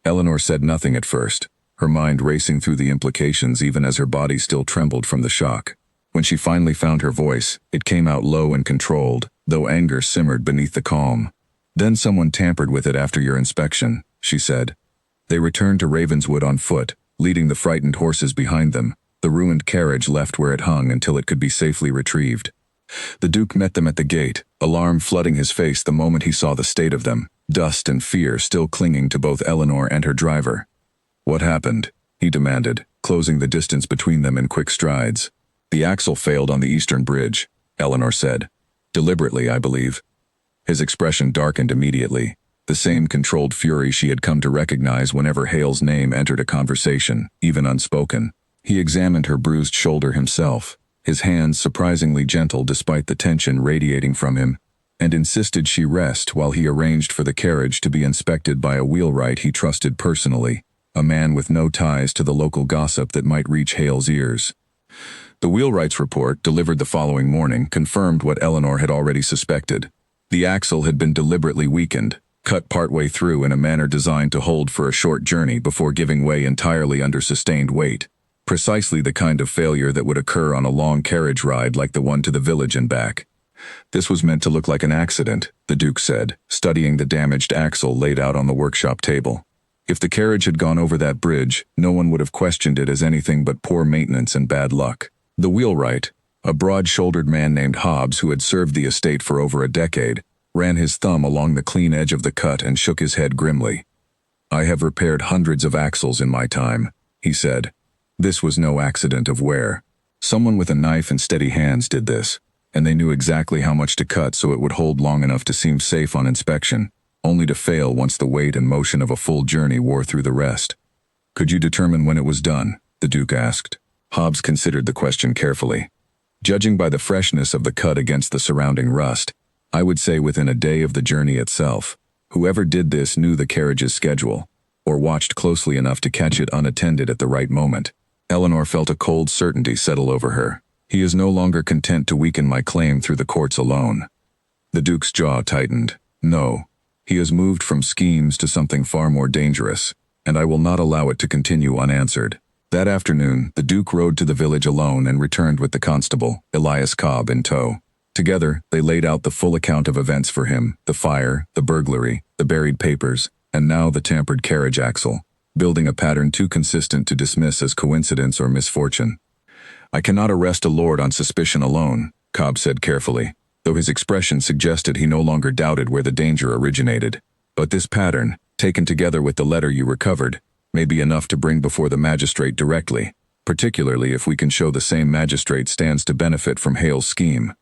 Eleanor said nothing at first, her mind racing through the implications even as her body still trembled from the shock. When she finally found her voice, it came out low and controlled, though anger simmered beneath the calm. "Then someone tampered with it after your inspection," she said. They returned to Ravenswood on foot, leading the frightened horses behind them, the ruined carriage left where it hung until it could be safely retrieved. The Duke met them at the gate, alarm flooding his face the moment he saw the state of them, dust and fear still clinging to both Eleanor and her driver. "What happened?" he demanded, closing the distance between them in quick strides. "The axle failed on the eastern bridge," Eleanor said. "Deliberately, I believe." His expression darkened immediately, the same controlled fury she had come to recognize whenever Hale's name entered a conversation, even unspoken. He examined her bruised shoulder himself, his hands surprisingly gentle despite the tension radiating from him, and insisted she rest while he arranged for the carriage to be inspected by a wheelwright he trusted personally, a man with no ties to the local gossip that might reach Hale's ears. The wheelwright's report, delivered the following morning, confirmed what Eleanor had already suspected. The axle had been deliberately weakened, cut partway through in a manner designed to hold for a short journey before giving way entirely under sustained weight. Precisely the kind of failure that would occur on a long carriage ride like the one to the village and back. This was meant to look like an accident, the Duke said, studying the damaged axle laid out on the workshop table. If the carriage had gone over that bridge, no one would have questioned it as anything but poor maintenance and bad luck. The wheelwright, a broad-shouldered man named Hobbs who had served the estate for over a decade, ran his thumb along the clean edge of the cut and shook his head grimly. "I have repaired hundreds of axles in my time," he said. This was no accident of wear. Someone with a knife and steady hands did this, and they knew exactly how much to cut so it would hold long enough to seem safe on inspection, only to fail once the weight and motion of a full journey wore through the rest. "Could you determine when it was done?" the Duke asked. Hobbs considered the question carefully. "Judging by the freshness of the cut against the surrounding rust, I would say within a day of the journey itself. Whoever did this knew the carriage's schedule, or watched closely enough to catch it unattended at the right moment." Eleanor felt a cold certainty settle over her. He is no longer content to weaken my claim through the courts alone. The Duke's jaw tightened. No, he has moved from schemes to something far more dangerous, and I will not allow it to continue unanswered. That afternoon, the Duke rode to the village alone and returned with the constable, Elias Cobb, in tow. Together, they laid out the full account of events for him, the fire, the burglary, the buried papers, and now the tampered carriage axle, building a pattern too consistent to dismiss as coincidence or misfortune. "I cannot arrest a lord on suspicion alone," Cobb said carefully, though his expression suggested he no longer doubted where the danger originated. "But this pattern, taken together with the letter you recovered, may be enough to bring before the magistrate directly, particularly if we can show the same magistrate stands to benefit from Hale's scheme."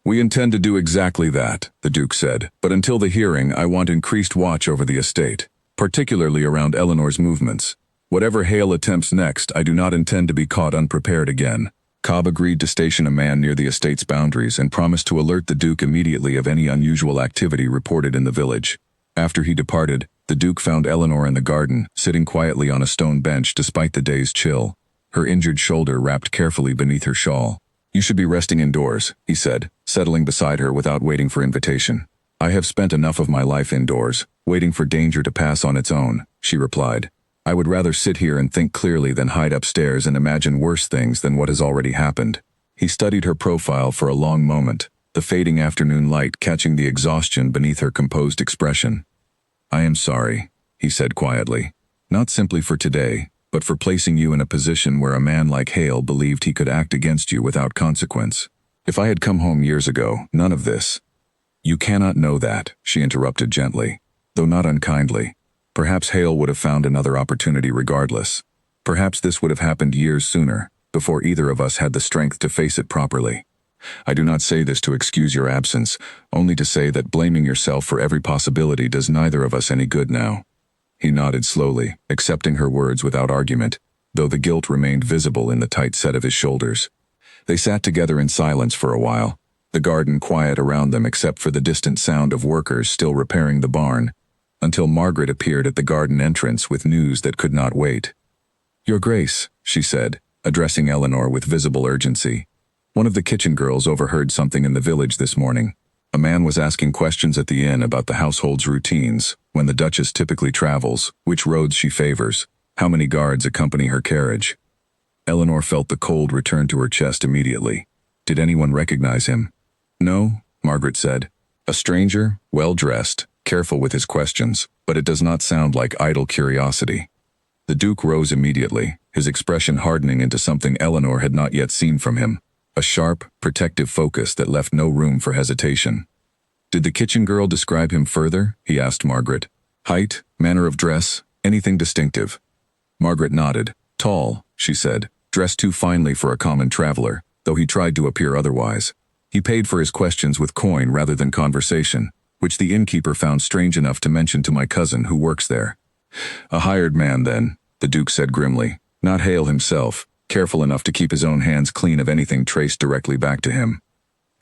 "We intend to do exactly that," the Duke said, "but until the hearing I want increased watch over the estate, particularly around Eleanor's movements. Whatever Hale attempts next, I do not intend to be caught unprepared again." Cobb agreed to station a man near the estate's boundaries and promised to alert the Duke immediately of any unusual activity reported in the village. After he departed, the Duke found Eleanor in the garden, sitting quietly on a stone bench despite the day's chill, her injured shoulder wrapped carefully beneath her shawl. "You should be resting indoors," he said, settling beside her without waiting for invitation. "I have spent enough of my life indoors, waiting for danger to pass on its own," she replied. "I would rather sit here and think clearly than hide upstairs and imagine worse things than what has already happened." He studied her profile for a long moment, the fading afternoon light catching the exhaustion beneath her composed expression. "I am sorry," he said quietly, "not simply for today, but for placing you in a position where a man like Hale believed he could act against you without consequence. If I had come home years ago, none of this." "You cannot know that," she interrupted gently, though not unkindly. "Perhaps Hale would have found another opportunity regardless. Perhaps this would have happened years sooner, before either of us had the strength to face it properly. I do not say this to excuse your absence, only to say that blaming yourself for every possibility does neither of us any good now." He nodded slowly, accepting her words without argument, though the guilt remained visible in the tight set of his shoulders. They sat together in silence for a while, the garden quiet around them except for the distant sound of workers still repairing the barn, until Margaret appeared at the garden entrance with news that could not wait. "Your Grace," she said, addressing Eleanor with visible urgency. "One of the kitchen girls overheard something in the village this morning. A man was asking questions at the inn about the household's routines, when the Duchess typically travels, which roads she favors, how many guards accompany her carriage." Eleanor felt the cold return to her chest immediately. Did anyone recognize him? "No," Margaret said. "A stranger, well-dressed, careful with his questions, but it does not sound like idle curiosity." The Duke rose immediately, his expression hardening into something Eleanor had not yet seen from him, a sharp, protective focus that left no room for hesitation. "Did the kitchen girl describe him further?" he asked Margaret. "Height, manner of dress, anything distinctive?" Margaret nodded. "Tall," she said, "dressed too finely for a common traveler, though he tried to appear otherwise. He paid for his questions with coin rather than conversation, which the innkeeper found strange enough to mention to my cousin who works there." "A hired man, then," the Duke said grimly, "not Hale himself, careful enough to keep his own hands clean of anything traced directly back to him."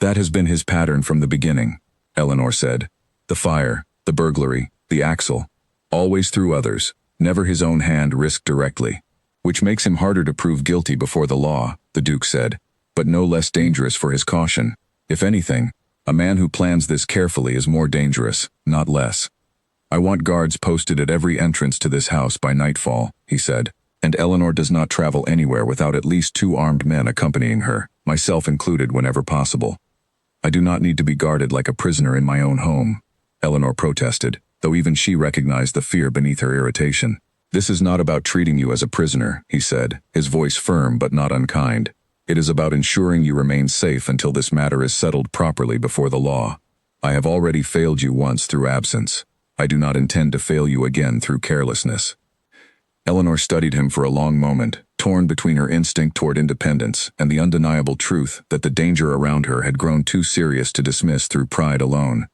"That has been his pattern from the beginning," Eleanor said. "The fire, the burglary, the axle, always through others, never his own hand risked directly. Which makes him harder to prove guilty before the law," the Duke said, "but no less dangerous for his caution. If anything, a man who plans this carefully is more dangerous, not less." "I want guards posted at every entrance to this house by nightfall," he said. "And Eleanor does not travel anywhere without at least 2 armed men accompanying her, myself included whenever possible." "I do not need to be guarded like a prisoner in my own home," Eleanor protested, though even she recognized the fear beneath her irritation. "This is not about treating you as a prisoner," he said, his voice firm but not unkind. "It is about ensuring you remain safe until this matter is settled properly before the law. I have already failed you once through absence. I do not intend to fail you again through carelessness." Eleanor studied him for a long moment, torn between her instinct toward independence and the undeniable truth that the danger around her had grown too serious to dismiss through pride alone.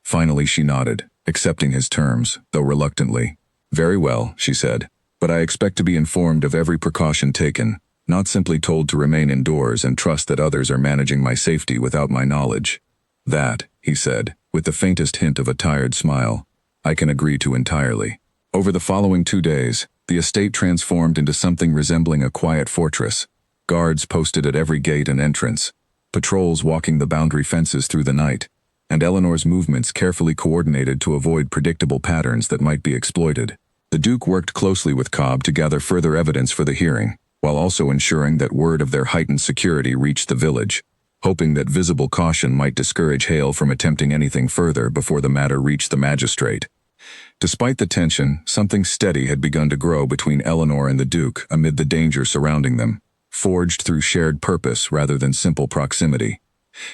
Finally she nodded, accepting his terms, though reluctantly. "Very well," she said, "but I expect to be informed of every precaution taken, not simply told to remain indoors and trust that others are managing my safety without my knowledge." "That," he said, with the faintest hint of a tired smile, "I can agree to entirely." Over the following 2 days, the estate transformed into something resembling a quiet fortress. Guards posted at every gate and entrance, patrols walking the boundary fences through the night, and Eleanor's movements carefully coordinated to avoid predictable patterns that might be exploited. The Duke worked closely with Cobb to gather further evidence for the hearing, while also ensuring that word of their heightened security reached the village, hoping that visible caution might discourage Hale from attempting anything further before the matter reached the magistrate. Despite the tension, something steady had begun to grow between Eleanor and the Duke amid the danger surrounding them, forged through shared purpose rather than simple proximity.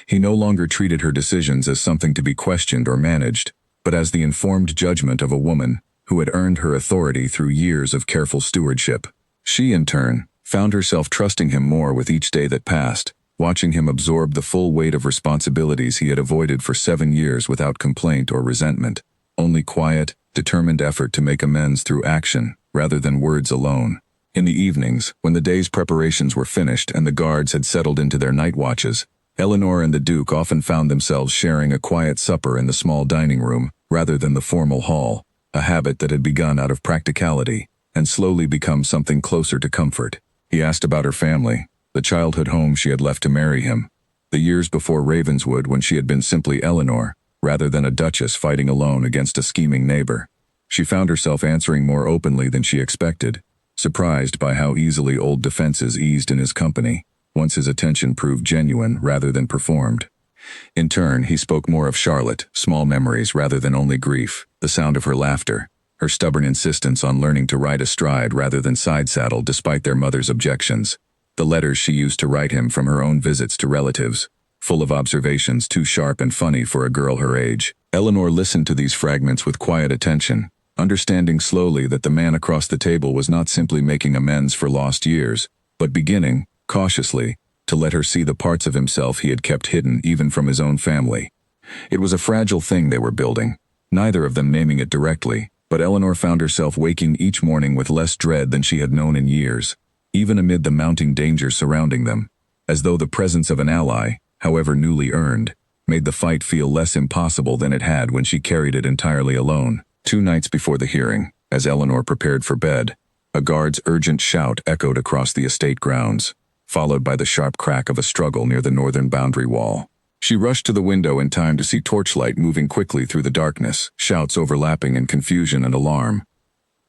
He no longer treated her decisions as something to be questioned or managed, but as the informed judgment of a woman who had earned her authority through years of careful stewardship. She, in turn, found herself trusting him more with each day that passed, watching him absorb the full weight of responsibilities he had avoided for 7 years without complaint or resentment. Only quiet, determined effort to make amends through action, rather than words alone. In the evenings, when the day's preparations were finished and the guards had settled into their night watches, Eleanor and the Duke often found themselves sharing a quiet supper in the small dining room, rather than the formal hall, a habit that had begun out of practicality, and slowly become something closer to comfort. He asked about her family, the childhood home she had left to marry him, the years before Ravenswood when she had been simply Eleanor, rather than a duchess fighting alone against a scheming neighbor. She found herself answering more openly than she expected, surprised by how easily old defenses eased in his company, once his attention proved genuine rather than performed. In turn, he spoke more of Charlotte, small memories rather than only grief, the sound of her laughter, her stubborn insistence on learning to ride astride rather than side-saddle despite their mother's objections, the letters she used to write him from her own visits to relatives, full of observations too sharp and funny for a girl her age. Eleanor listened to these fragments with quiet attention, understanding slowly that the man across the table was not simply making amends for lost years, but beginning, cautiously, to let her see the parts of himself he had kept hidden even from his own family. It was a fragile thing they were building, neither of them naming it directly, but Eleanor found herself waking each morning with less dread than she had known in years, even amid the mounting danger surrounding them, as though the presence of an ally, however newly earned, made the fight feel less impossible than it had when she carried it entirely alone. 2 nights before the hearing, as Eleanor prepared for bed, a guard's urgent shout echoed across the estate grounds, followed by the sharp crack of a struggle near the northern boundary wall. She rushed to the window in time to see torchlight moving quickly through the darkness, shouts overlapping in confusion and alarm.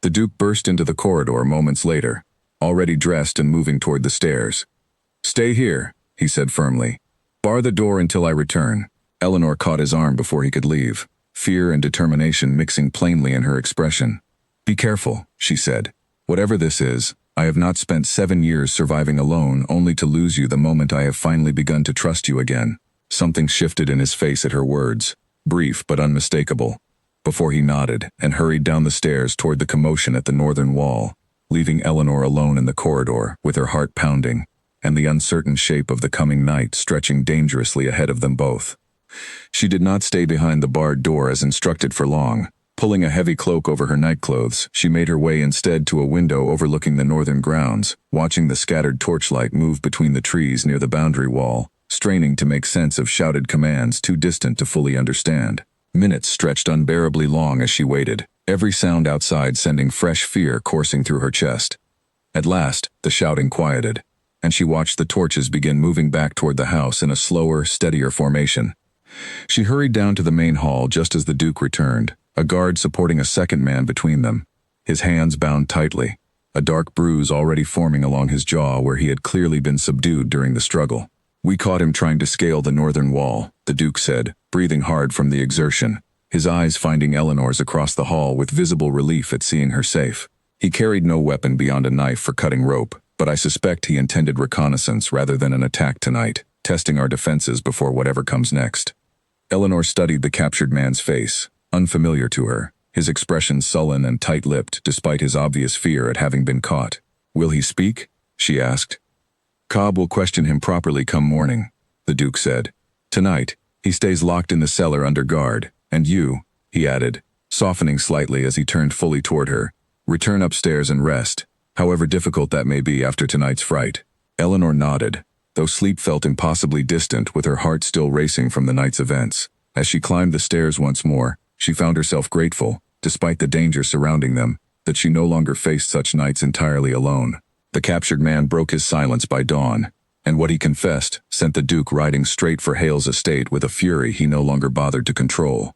The Duke burst into the corridor moments later, already dressed and moving toward the stairs. "Stay here," he said firmly. "Bar the door until I return." Eleanor caught his arm before he could leave, fear and determination mixing plainly in her expression. "Be careful," she said. "Whatever this is, I have not spent 7 years surviving alone only to lose you the moment I have finally begun to trust you again." Something shifted in his face at her words, brief but unmistakable, before he nodded and hurried down the stairs toward the commotion at the northern wall, leaving Eleanor alone in the corridor with her heart pounding, and the uncertain shape of the coming night stretching dangerously ahead of them both. She did not stay behind the barred door as instructed for long. Pulling a heavy cloak over her nightclothes, she made her way instead to a window overlooking the northern grounds, watching the scattered torchlight move between the trees near the boundary wall, straining to make sense of shouted commands too distant to fully understand. Minutes stretched unbearably long as she waited, every sound outside sending fresh fear coursing through her chest. At last, the shouting quieted, and she watched the torches begin moving back toward the house in a slower, steadier formation. She hurried down to the main hall just as the Duke returned, a guard supporting a second man between them, his hands bound tightly, a dark bruise already forming along his jaw where he had clearly been subdued during the struggle. "We caught him trying to scale the northern wall," the Duke said, breathing hard from the exertion, his eyes finding Eleanor's across the hall with visible relief at seeing her safe. "He carried no weapon beyond a knife for cutting rope, but I suspect he intended reconnaissance rather than an attack tonight, testing our defenses before whatever comes next." Eleanor studied the captured man's face, unfamiliar to her, his expression sullen and tight-lipped despite his obvious fear at having been caught. "Will he speak?" she asked. "Cobb will question him properly come morning," the Duke said. "Tonight, he stays locked in the cellar under guard, and you," he added, softening slightly as he turned fully toward her, "return upstairs and rest, however difficult that may be after tonight's fright." Eleanor nodded, though sleep felt impossibly distant with her heart still racing from the night's events. As she climbed the stairs once more, she found herself grateful, despite the danger surrounding them, that she no longer faced such nights entirely alone. The captured man broke his silence by dawn, and what he confessed sent the Duke riding straight for Hale's estate with a fury he no longer bothered to control.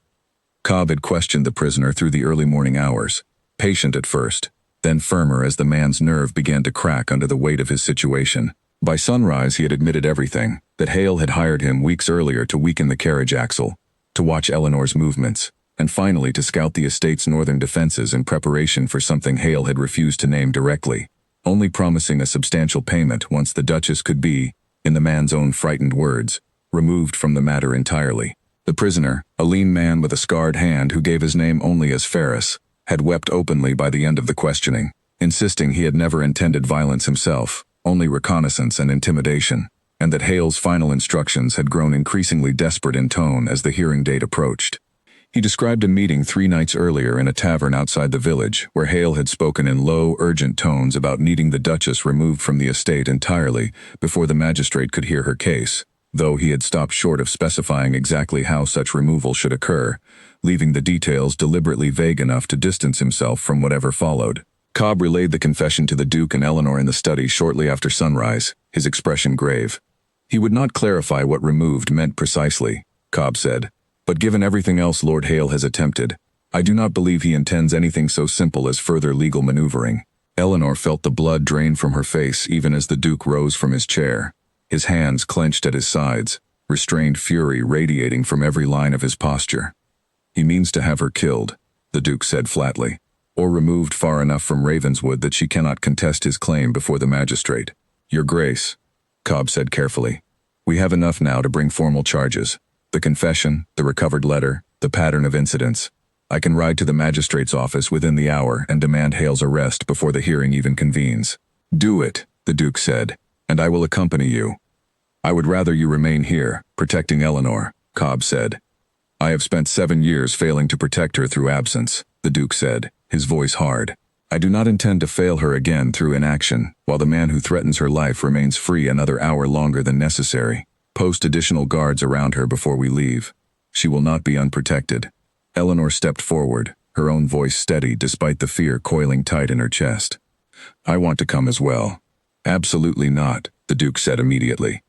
Cobb had questioned the prisoner through the early morning hours, patient at first, then firmer as the man's nerve began to crack under the weight of his situation. By sunrise he had admitted everything, that Hale had hired him weeks earlier to weaken the carriage axle, to watch Eleanor's movements, and finally to scout the estate's northern defenses in preparation for something Hale had refused to name directly, only promising a substantial payment once the Duchess could be, in the man's own frightened words, removed from the matter entirely. The prisoner, a lean man with a scarred hand who gave his name only as Ferris, had wept openly by the end of the questioning, insisting he had never intended violence himself, only reconnaissance and intimidation, and that Hale's final instructions had grown increasingly desperate in tone as the hearing date approached. He described a meeting 3 nights earlier in a tavern outside the village, where Hale had spoken in low, urgent tones about needing the Duchess removed from the estate entirely before the magistrate could hear her case, though he had stopped short of specifying exactly how such removal should occur, leaving the details deliberately vague enough to distance himself from whatever followed. Cobb relayed the confession to the Duke and Eleanor in the study shortly after sunrise, his expression grave. He would not clarify what removed meant precisely, Cobb said, but given everything else Lord Hale has attempted, I do not believe he intends anything so simple as further legal maneuvering. Eleanor felt the blood drain from her face even as the Duke rose from his chair, his hands clenched at his sides, restrained fury radiating from every line of his posture. "He means to have her killed," the Duke said flatly, "or removed far enough from Ravenswood that she cannot contest his claim before the magistrate." "Your Grace," Cobb said carefully, "we have enough now to bring formal charges. The confession, the recovered letter, the pattern of incidents. I can ride to the magistrate's office within the hour and demand Hale's arrest before the hearing even convenes." "Do it," the Duke said, "and I will accompany you." "I would rather you remain here, protecting Eleanor," Cobb said. "I have spent 7 years failing to protect her through absence," the Duke said, his voice hard. "I do not intend to fail her again through inaction, while the man who threatens her life remains free another hour longer than necessary. Post additional guards around her before we leave. She will not be unprotected." Eleanor stepped forward, her own voice steady despite the fear coiling tight in her chest. "I want to come as well." "Absolutely not," the Duke said immediately.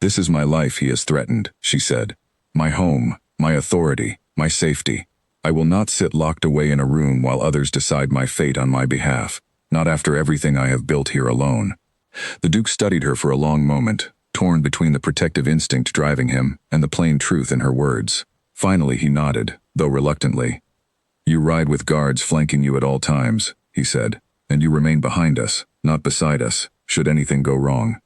"This is my life he has threatened," she said. "My home, my authority, my safety. I will not sit locked away in a room while others decide my fate on my behalf, not after everything I have built here alone." The Duke studied her for a long moment, torn between the protective instinct driving him and the plain truth in her words. Finally he nodded, though reluctantly. "You ride with guards flanking you at all times," he said, "and you remain behind us, not beside us, should anything go wrong."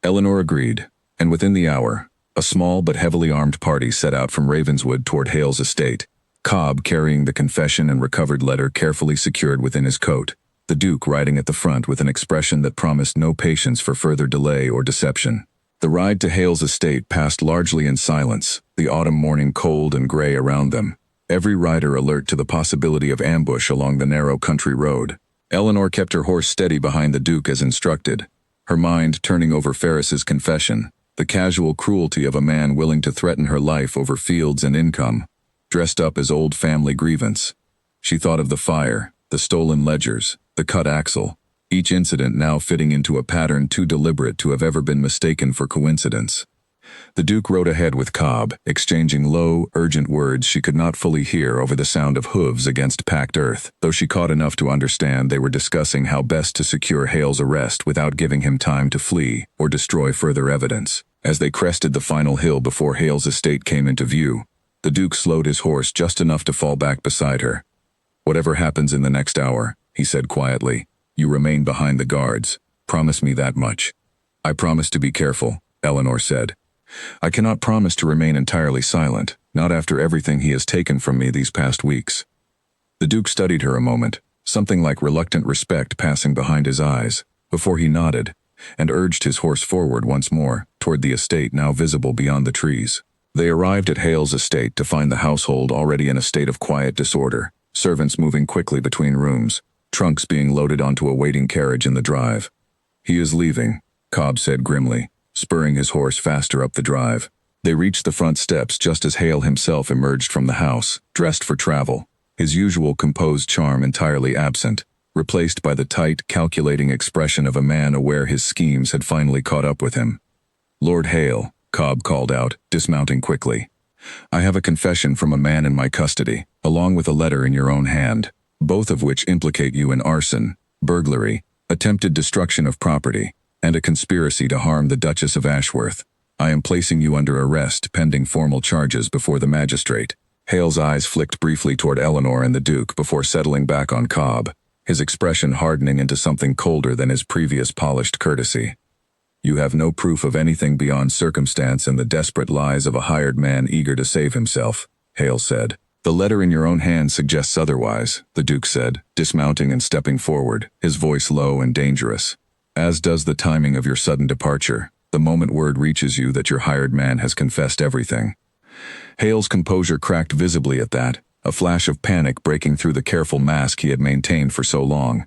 Eleanor agreed, and within the hour, a small but heavily armed party set out from Ravenswood toward Hale's estate, Cobb carrying the confession and recovered letter carefully secured within his coat, the Duke riding at the front with an expression that promised no patience for further delay or deception. The ride to Hale's estate passed largely in silence, the autumn morning cold and gray around them, every rider alert to the possibility of ambush along the narrow country road. Eleanor kept her horse steady behind the Duke as instructed, her mind turning over Ferris's confession, the casual cruelty of a man willing to threaten her life over fields and income, dressed up as old family grievance. She thought of the fire, the stolen ledgers, the cut axle, each incident now fitting into a pattern too deliberate to have ever been mistaken for coincidence. The Duke rode ahead with Cobb, exchanging low, urgent words she could not fully hear over the sound of hooves against packed earth, though she caught enough to understand they were discussing how best to secure Hale's arrest without giving him time to flee or destroy further evidence. As they crested the final hill before Hale's estate came into view, the Duke slowed his horse just enough to fall back beside her. "Whatever happens in the next hour," he said quietly, "you remain behind the guards. Promise me that much." "I promise to be careful," Eleanor said. "I cannot promise to remain entirely silent, not after everything he has taken from me these past weeks." The Duke studied her a moment, something like reluctant respect passing behind his eyes, before he nodded, and urged his horse forward once more, toward the estate now visible beyond the trees. They arrived at Hale's estate to find the household already in a state of quiet disorder, servants moving quickly between rooms, trunks being loaded onto a waiting carriage in the drive. "He is leaving," Cobb said grimly, spurring his horse faster up the drive. They reached the front steps just as Hale himself emerged from the house, dressed for travel, his usual composed charm entirely absent, replaced by the tight, calculating expression of a man aware his schemes had finally caught up with him. "Lord Hale," Cobb called out, dismounting quickly. "I have a confession from a man in my custody, along with a letter in your own hand, both of which implicate you in arson, burglary, attempted destruction of property, and a conspiracy to harm the Duchess of Ashworth. I am placing you under arrest pending formal charges before the magistrate." Hale's eyes flicked briefly toward Eleanor and the Duke before settling back on Cobb, his expression hardening into something colder than his previous polished courtesy. "You have no proof of anything beyond circumstance and the desperate lies of a hired man eager to save himself," Hale said. "The letter in your own hand suggests otherwise," the Duke said, dismounting and stepping forward, his voice low and dangerous. "As does the timing of your sudden departure, the moment word reaches you that your hired man has confessed everything." Hale's composure cracked visibly at that, a flash of panic breaking through the careful mask he had maintained for so long.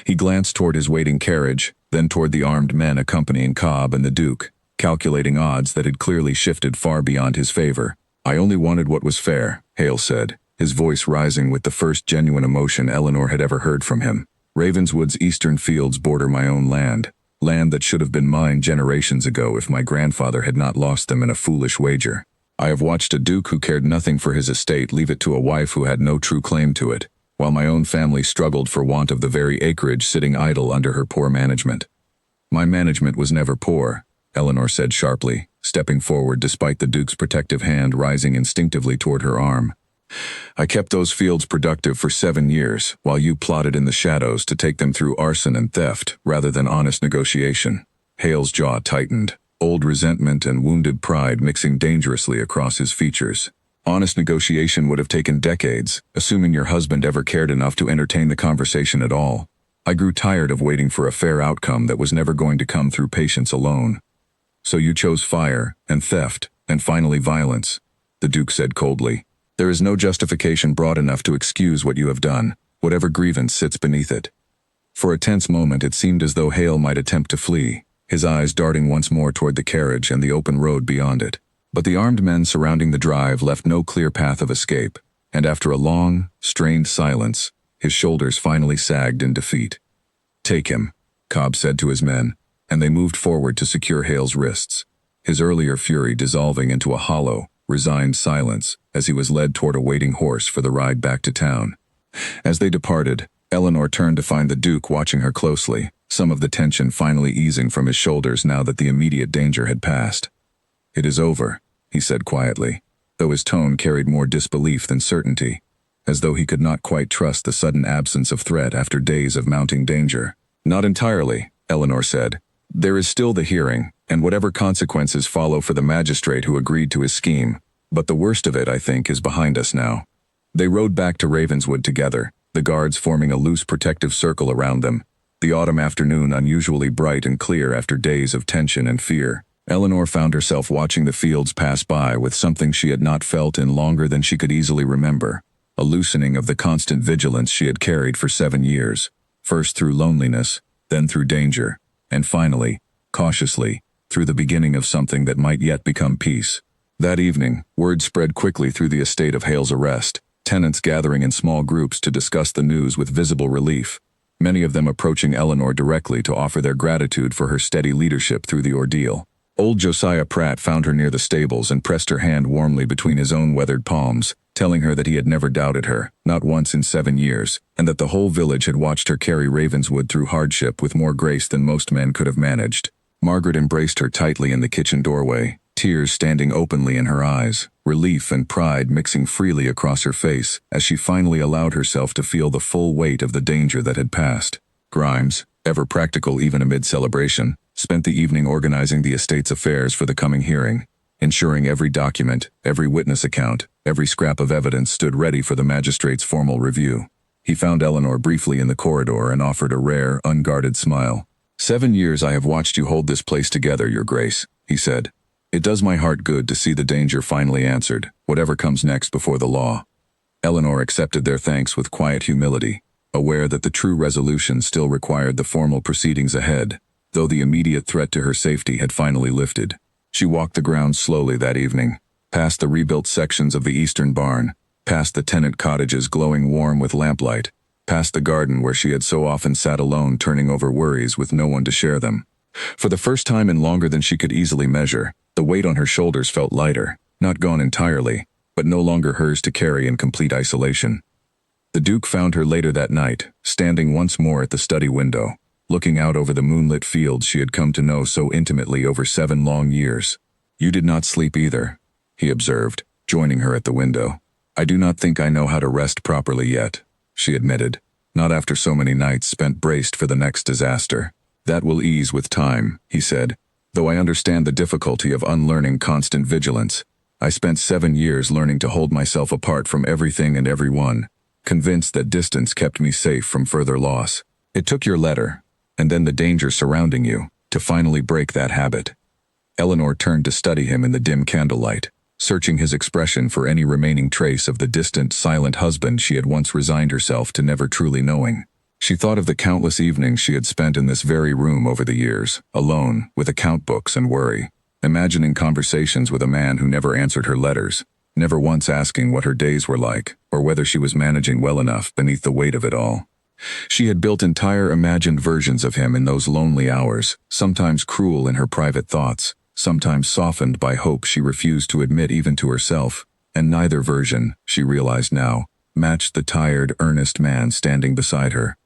He glanced toward his waiting carriage, then toward the armed men accompanying Cobb and the Duke, calculating odds that had clearly shifted far beyond his favor. "I only wanted what was fair," Hale said, his voice rising with the first genuine emotion Eleanor had ever heard from him. "Ravenswood's eastern fields border my own land that should have been mine generations ago if my grandfather had not lost them in a foolish wager. I have watched a duke who cared nothing for his estate leave it to a wife who had no true claim to it, while my own family struggled for want of the very acreage sitting idle under her poor management." "My management was never poor," Eleanor said sharply, stepping forward despite the Duke's protective hand rising instinctively toward her arm. "I kept those fields productive for 7 years, while you plotted in the shadows to take them through arson and theft, rather than honest negotiation." Hale's jaw tightened, old resentment and wounded pride mixing dangerously across his features. "Honest negotiation would have taken decades, assuming your husband ever cared enough to entertain the conversation at all. I grew tired of waiting for a fair outcome that was never going to come through patience alone. So you chose fire, and theft, and finally violence," the Duke said coldly. "There is no justification broad enough to excuse what you have done, whatever grievance sits beneath it." For a tense moment it seemed as though Hale might attempt to flee, his eyes darting once more toward the carriage and the open road beyond it. But the armed men surrounding the drive left no clear path of escape, and after a long, strained silence, his shoulders finally sagged in defeat. "Take him," Cobb said to his men, and they moved forward to secure Hale's wrists, his earlier fury dissolving into a hollow, resigned silence as he was led toward a waiting horse for the ride back to town. As they departed, Eleanor turned to find the Duke watching her closely, some of the tension finally easing from his shoulders now that the immediate danger had passed. "It is over," he said quietly, though his tone carried more disbelief than certainty, as though he could not quite trust the sudden absence of threat after days of mounting danger. "Not entirely," Eleanor said. "There is still the hearing, and whatever consequences follow for the magistrate who agreed to his scheme, but the worst of it, I think, is behind us now." They rode back to Ravenswood together, the guards forming a loose protective circle around them, the autumn afternoon unusually bright and clear after days of tension and fear. Eleanor found herself watching the fields pass by with something she had not felt in longer than she could easily remember, a loosening of the constant vigilance she had carried for 7 years, first through loneliness, then through danger, and finally, cautiously, through the beginning of something that might yet become peace. That evening, word spread quickly through the estate of Hale's arrest, tenants gathering in small groups to discuss the news with visible relief, many of them approaching Eleanor directly to offer their gratitude for her steady leadership through the ordeal. Old Josiah Pratt found her near the stables and pressed her hand warmly between his own weathered palms, telling her that he had never doubted her, not once in 7 years, and that the whole village had watched her carry Ravenswood through hardship with more grace than most men could have managed. Margaret embraced her tightly in the kitchen doorway, tears standing openly in her eyes, relief and pride mixing freely across her face as she finally allowed herself to feel the full weight of the danger that had passed. Grimes, ever practical even amid celebration, spent the evening organizing the estate's affairs for the coming hearing, ensuring every document, every witness account, every scrap of evidence stood ready for the magistrate's formal review. He found Eleanor briefly in the corridor and offered a rare, unguarded smile. 7 years I have watched you hold this place together, Your Grace, he said. It does my heart good to see the danger finally answered, whatever comes next before the law. Eleanor accepted their thanks with quiet humility, aware that the true resolution still required the formal proceedings ahead, though the immediate threat to her safety had finally lifted. She walked the grounds slowly that evening, past the rebuilt sections of the eastern barn, past the tenant cottages glowing warm with lamplight, past the garden where she had so often sat alone turning over worries with no one to share them. For the first time in longer than she could easily measure, the weight on her shoulders felt lighter, not gone entirely, but no longer hers to carry in complete isolation. The Duke found her later that night, standing once more at the study window, looking out over the moonlit fields she had come to know so intimately over 7 long years. You did not sleep either, he observed, joining her at the window. I do not think I know how to rest properly yet, she admitted, not after so many nights spent braced for the next disaster. That will ease with time, he said, though I understand the difficulty of unlearning constant vigilance. I spent 7 years learning to hold myself apart from everything and everyone, convinced that distance kept me safe from further loss. It took your letter, and then the danger surrounding you, to finally break that habit. Eleanor turned to study him in the dim candlelight, searching his expression for any remaining trace of the distant, silent husband she had once resigned herself to never truly knowing. She thought of the countless evenings she had spent in this very room over the years, alone, with account books and worry, imagining conversations with a man who never answered her letters, never once asking what her days were like, or whether she was managing well enough beneath the weight of it all. She had built entire imagined versions of him in those lonely hours, sometimes cruel in her private thoughts, sometimes softened by hope she refused to admit even to herself, and neither version, she realized now, matched the tired, earnest man standing beside her.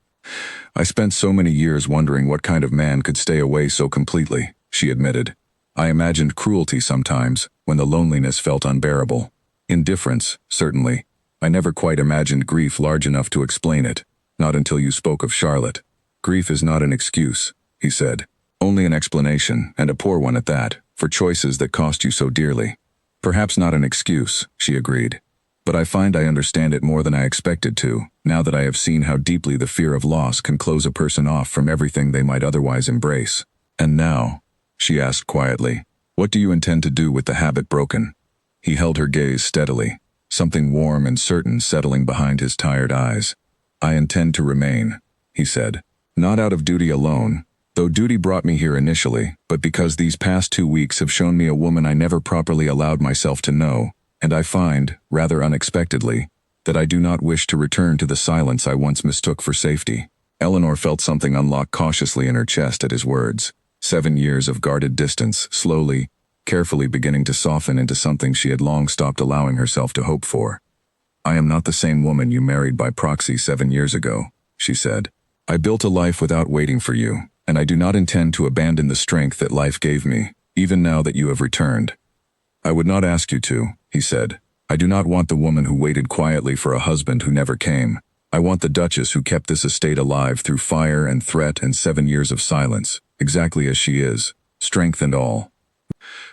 I spent so many years wondering what kind of man could stay away so completely, she admitted. I imagined cruelty sometimes, when the loneliness felt unbearable. Indifference, certainly. I never quite imagined grief large enough to explain it, not until you spoke of Charlotte. Grief is not an excuse, he said. Only an explanation, and a poor one at that, for choices that cost you so dearly. Perhaps not an excuse, she agreed. But I find I understand it more than I expected to, now that I have seen how deeply the fear of loss can close a person off from everything they might otherwise embrace. And now, she asked quietly, what do you intend to do with the habit broken? He held her gaze steadily, something warm and certain settling behind his tired eyes. I intend to remain, he said. Not out of duty alone, though duty brought me here initially, but because these past 2 weeks have shown me a woman I never properly allowed myself to know, and I find, rather unexpectedly, that I do not wish to return to the silence I once mistook for safety. Eleanor felt something unlock cautiously in her chest at his words. 7 years of guarded distance, slowly, carefully beginning to soften into something she had long stopped allowing herself to hope for. I am not the same woman you married by proxy 7 years ago, she said. I built a life without waiting for you, and I do not intend to abandon the strength that life gave me, even now that you have returned. I would not ask you to, he said. I do not want the woman who waited quietly for a husband who never came. I want the Duchess who kept this estate alive through fire and threat and 7 years of silence, exactly as she is, strength and all.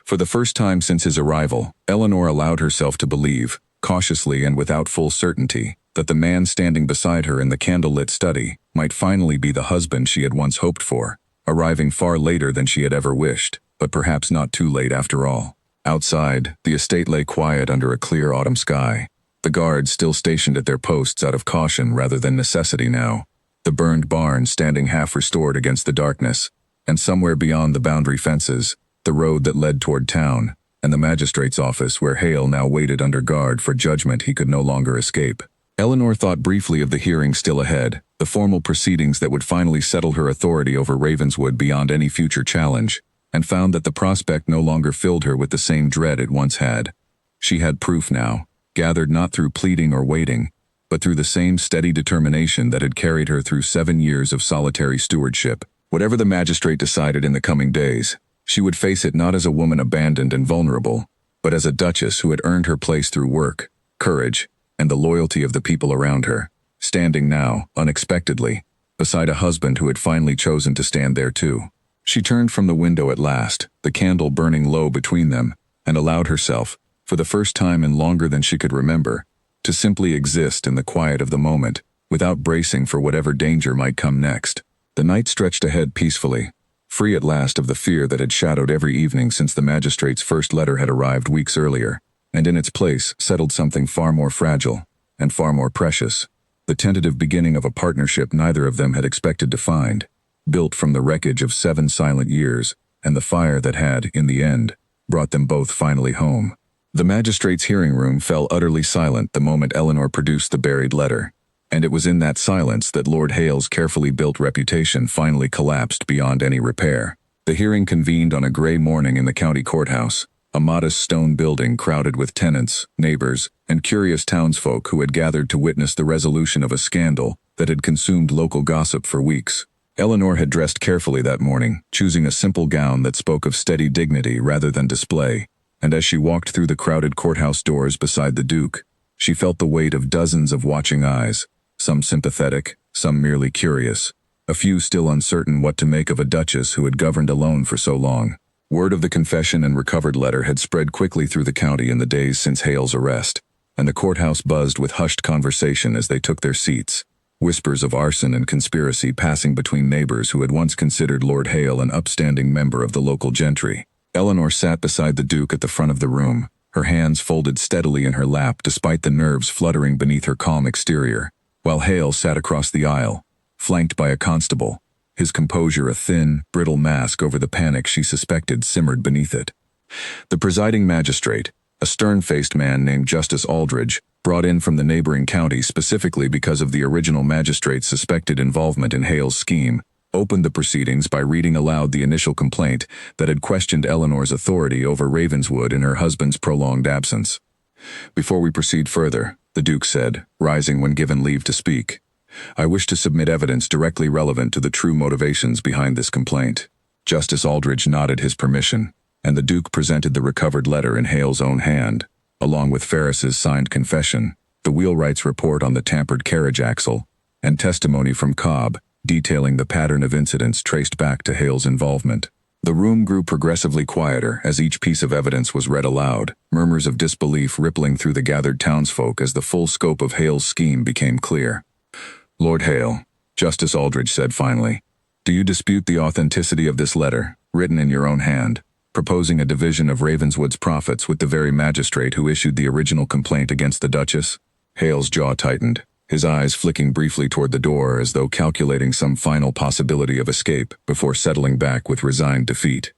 For the first time since his arrival, Eleanor allowed herself to believe, cautiously and without full certainty, that the man standing beside her in the candlelit study might finally be the husband she had once hoped for, arriving far later than she had ever wished, but perhaps not too late after all. Outside, the estate lay quiet under a clear autumn sky, the guards still stationed at their posts out of caution rather than necessity now, the burned barn standing half restored against the darkness, and somewhere beyond the boundary fences, the road that led toward town, and the magistrate's office where Hale now waited under guard for judgment he could no longer escape. Eleanor thought briefly of the hearing still ahead, the formal proceedings that would finally settle her authority over Ravenswood beyond any future challenge, and found that the prospect no longer filled her with the same dread it once had. She had proof now, gathered not through pleading or waiting, but through the same steady determination that had carried her through 7 years of solitary stewardship. Whatever the magistrate decided in the coming days, she would face it not as a woman abandoned and vulnerable, but as a duchess who had earned her place through work, courage, and the loyalty of the people around her, standing now, unexpectedly, beside a husband who had finally chosen to stand there too. She turned from the window at last, the candle burning low between them, and allowed herself, for the first time in longer than she could remember, to simply exist in the quiet of the moment, without bracing for whatever danger might come next. The night stretched ahead peacefully, free at last of the fear that had shadowed every evening since the magistrate's first letter had arrived weeks earlier, and in its place settled something far more fragile and far more precious, the tentative beginning of a partnership neither of them had expected to find, built from the wreckage of 7 silent years and the fire that had, in the end, brought them both finally home. The magistrate's hearing room fell utterly silent the moment Eleanor produced the buried letter, and it was in that silence that Lord Hale's carefully built reputation finally collapsed beyond any repair. The hearing convened on a gray morning in the county courthouse, a modest stone building crowded with tenants, neighbors, and curious townsfolk who had gathered to witness the resolution of a scandal that had consumed local gossip for weeks. Eleanor had dressed carefully that morning, choosing a simple gown that spoke of steady dignity rather than display, and as she walked through the crowded courthouse doors beside the Duke, she felt the weight of dozens of watching eyes, some sympathetic, some merely curious, a few still uncertain what to make of a duchess who had governed alone for so long. Word of the confession and recovered letter had spread quickly through the county in the days since Hale's arrest, and the courthouse buzzed with hushed conversation as they took their seats, whispers of arson and conspiracy passing between neighbors who had once considered Lord Hale an upstanding member of the local gentry. Eleanor sat beside the Duke at the front of the room, her hands folded steadily in her lap despite the nerves fluttering beneath her calm exterior, while Hale sat across the aisle, flanked by a constable, his composure a thin, brittle mask over the panic she suspected simmered beneath it. The presiding magistrate, a stern-faced man named Justice Aldridge, brought in from the neighboring county specifically because of the original magistrate's suspected involvement in Hale's scheme, opened the proceedings by reading aloud the initial complaint that had questioned Eleanor's authority over Ravenswood in her husband's prolonged absence. "Before we proceed further," the Duke said, rising when given leave to speak, "I wish to submit evidence directly relevant to the true motivations behind this complaint." Justice Aldridge nodded his permission, and the Duke presented the recovered letter in Hale's own hand, along with Ferris's signed confession, the wheelwright's report on the tampered carriage axle, and testimony from Cobb, detailing the pattern of incidents traced back to Hale's involvement. The room grew progressively quieter as each piece of evidence was read aloud, murmurs of disbelief rippling through the gathered townsfolk as the full scope of Hale's scheme became clear. "Lord Hale," Justice Aldridge said finally, "do you dispute the authenticity of this letter, written in your own hand, proposing a division of Ravenswood's profits with the very magistrate who issued the original complaint against the Duchess?" Hale's jaw tightened, his eyes flicking briefly toward the door as though calculating some final possibility of escape before settling back with resigned defeat.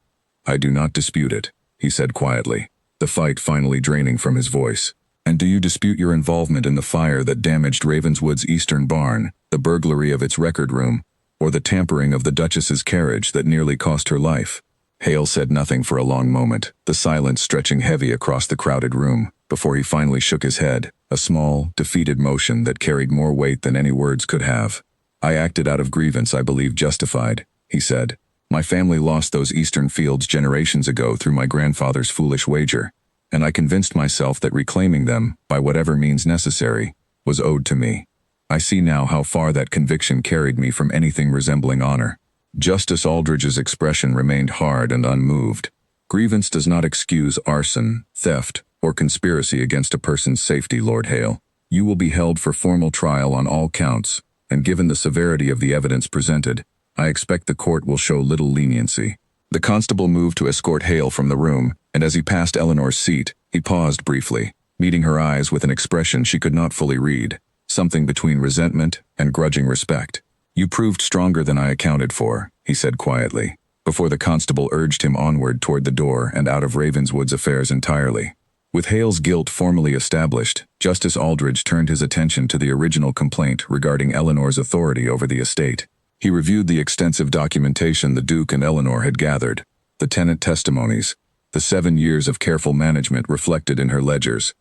"I do not dispute it," he said quietly, the fight finally draining from his voice. "And do you dispute your involvement in the fire that damaged Ravenswood's eastern barn, the burglary of its record room, or the tampering of the Duchess's carriage that nearly cost her life?" Hale said nothing for a long moment, the silence stretching heavy across the crowded room, before he finally shook his head, a small, defeated motion that carried more weight than any words could have. "I acted out of grievance I believe justified," he said. "My family lost those eastern fields generations ago through my grandfather's foolish wager, and I convinced myself that reclaiming them, by whatever means necessary, was owed to me. I see now how far that conviction carried me from anything resembling honor." Justice Aldridge's expression remained hard and unmoved. "Grievance does not excuse arson, theft, or conspiracy against a person's safety, Lord Hale. You will be held for formal trial on all counts, and given the severity of the evidence presented, I expect the court will show little leniency." The constable moved to escort Hale from the room, and as he passed Eleanor's seat, he paused briefly, meeting her eyes with an expression she could not fully read, something between resentment and grudging respect. "You proved stronger than I accounted for," he said quietly, before the constable urged him onward toward the door and out of Ravenswood's affairs entirely. With Hale's guilt formally established, Justice Aldridge turned his attention to the original complaint regarding Eleanor's authority over the estate. He reviewed the extensive documentation the Duke and Eleanor had gathered, the tenant testimonies, the 7 years of careful management reflected in her ledgers,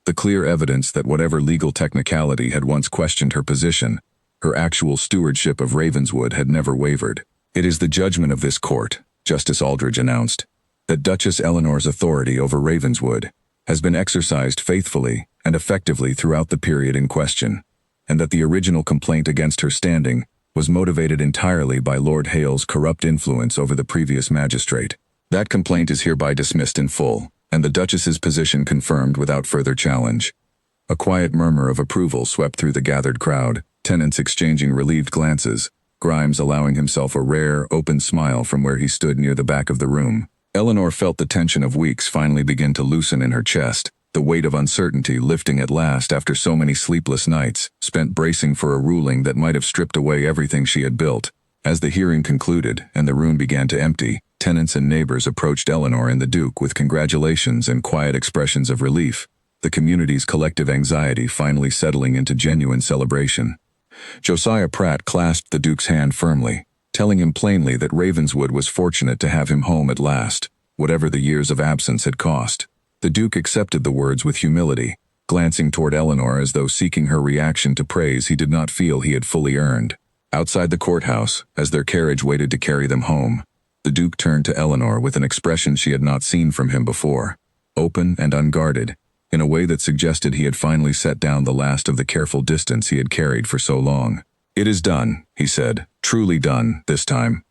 the clear evidence that whatever legal technicality had once questioned her position, her actual stewardship of Ravenswood had never wavered. "It is the judgment of this court," Justice Aldridge announced, "that Duchess Eleanor's authority over Ravenswood has been exercised faithfully and effectively throughout the period in question, and that the original complaint against her standing was motivated entirely by Lord Hale's corrupt influence over the previous magistrate. That complaint is hereby dismissed in full, and the Duchess's position confirmed without further challenge." A quiet murmur of approval swept through the gathered crowd, tenants exchanging relieved glances, Grimes allowing himself a rare, open smile from where he stood near the back of the room. Eleanor felt the tension of weeks finally begin to loosen in her chest, the weight of uncertainty lifting at last after so many sleepless nights, spent bracing for a ruling that might have stripped away everything she had built. As the hearing concluded and the room began to empty, tenants and neighbors approached Eleanor and the Duke with congratulations and quiet expressions of relief, the community's collective anxiety finally settling into genuine celebration. Josiah Pratt clasped the Duke's hand firmly, telling him plainly that Ravenswood was fortunate to have him home at last, whatever the years of absence had cost. The Duke accepted the words with humility, glancing toward Eleanor as though seeking her reaction to praise he did not feel he had fully earned. Outside the courthouse, as their carriage waited to carry them home, the Duke turned to Eleanor with an expression she had not seen from him before, open and unguarded, in a way that suggested he had finally set down the last of the careful distance he had carried for so long. "It is done," he said, "truly done, this time."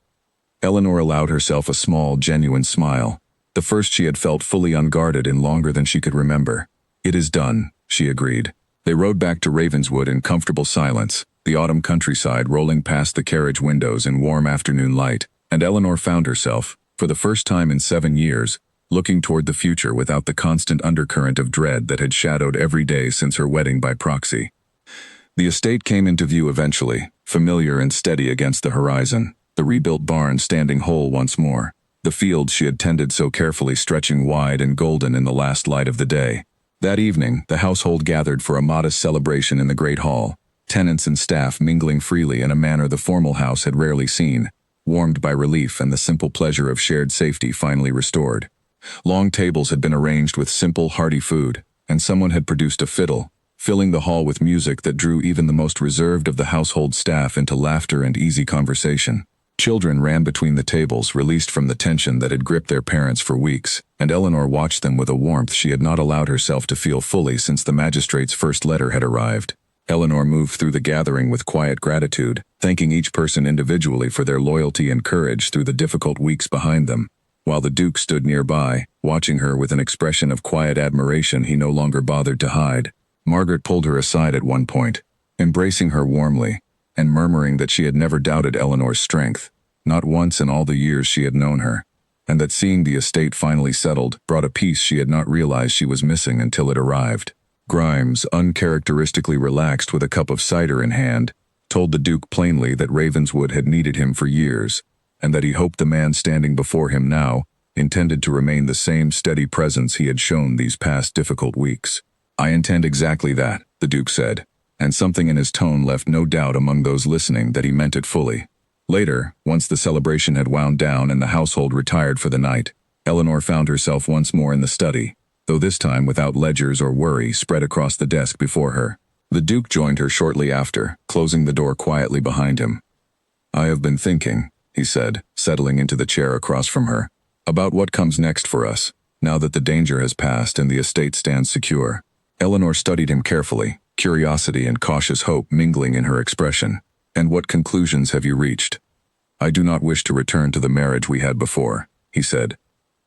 Eleanor allowed herself a small, genuine smile, the first she had felt fully unguarded in longer than she could remember. "It is done," she agreed. They rode back to Ravenswood in comfortable silence, the autumn countryside rolling past the carriage windows in warm afternoon light, and Eleanor found herself, for the first time in 7 years, looking toward the future without the constant undercurrent of dread that had shadowed every day since her wedding by proxy. The estate came into view eventually, familiar and steady against the horizon, the rebuilt barn standing whole once more, the fields she had tended so carefully stretching wide and golden in the last light of the day. That evening, the household gathered for a modest celebration in the great hall, tenants and staff mingling freely in a manner the formal house had rarely seen, warmed by relief and the simple pleasure of shared safety finally restored. Long tables had been arranged with simple, hearty food, and someone had produced a fiddle, filling the hall with music that drew even the most reserved of the household staff into laughter and easy conversation. Children ran between the tables, released from the tension that had gripped their parents for weeks, and Eleanor watched them with a warmth she had not allowed herself to feel fully since the magistrate's first letter had arrived. Eleanor moved through the gathering with quiet gratitude, thanking each person individually for their loyalty and courage through the difficult weeks behind them, while the Duke stood nearby, watching her with an expression of quiet admiration he no longer bothered to hide. Margaret pulled her aside at one point, embracing her warmly, and murmuring that she had never doubted Eleanor's strength, not once in all the years she had known her, and that seeing the estate finally settled brought a peace she had not realized she was missing until it arrived. Grimes, uncharacteristically relaxed with a cup of cider in hand, told the Duke plainly that Ravenswood had needed him for years, and that he hoped the man standing before him now intended to remain the same steady presence he had shown these past difficult weeks. "I intend exactly that," the Duke said, and something in his tone left no doubt among those listening that he meant it fully. Later, once the celebration had wound down and the household retired for the night, Eleanor found herself once more in the study, though this time without ledgers or worry spread across the desk before her. The Duke joined her shortly after, closing the door quietly behind him. "I have been thinking," he said, settling into the chair across from her, "about what comes next for us, now that the danger has passed and the estate stands secure." Eleanor studied him carefully, curiosity and cautious hope mingling in her expression. "And what conclusions have you reached?" "I do not wish to return to the marriage we had before," he said.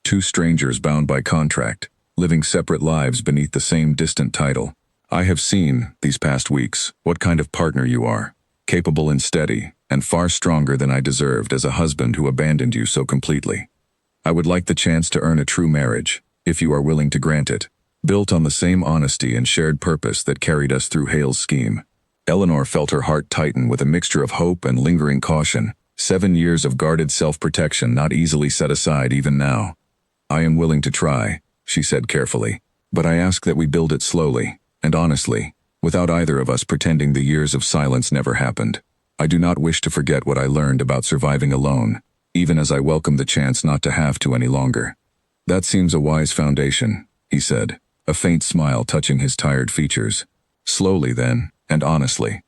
"Two strangers bound by contract, living separate lives beneath the same distant title. I have seen, these past weeks, what kind of partner you are, capable and steady, and far stronger than I deserved as a husband who abandoned you so completely. I would like the chance to earn a true marriage, if you are willing to grant it, built on the same honesty and shared purpose that carried us through Hale's scheme." Eleanor felt her heart tighten with a mixture of hope and lingering caution, 7 years of guarded self-protection not easily set aside even now. "I am willing to try," she said carefully, "but I ask that we build it slowly, and honestly, without either of us pretending the years of silence never happened. I do not wish to forget what I learned about surviving alone, even as I welcome the chance not to have to any longer. That seems a wise foundation, he said, a faint smile touching his tired features. Slowly then, and honestly.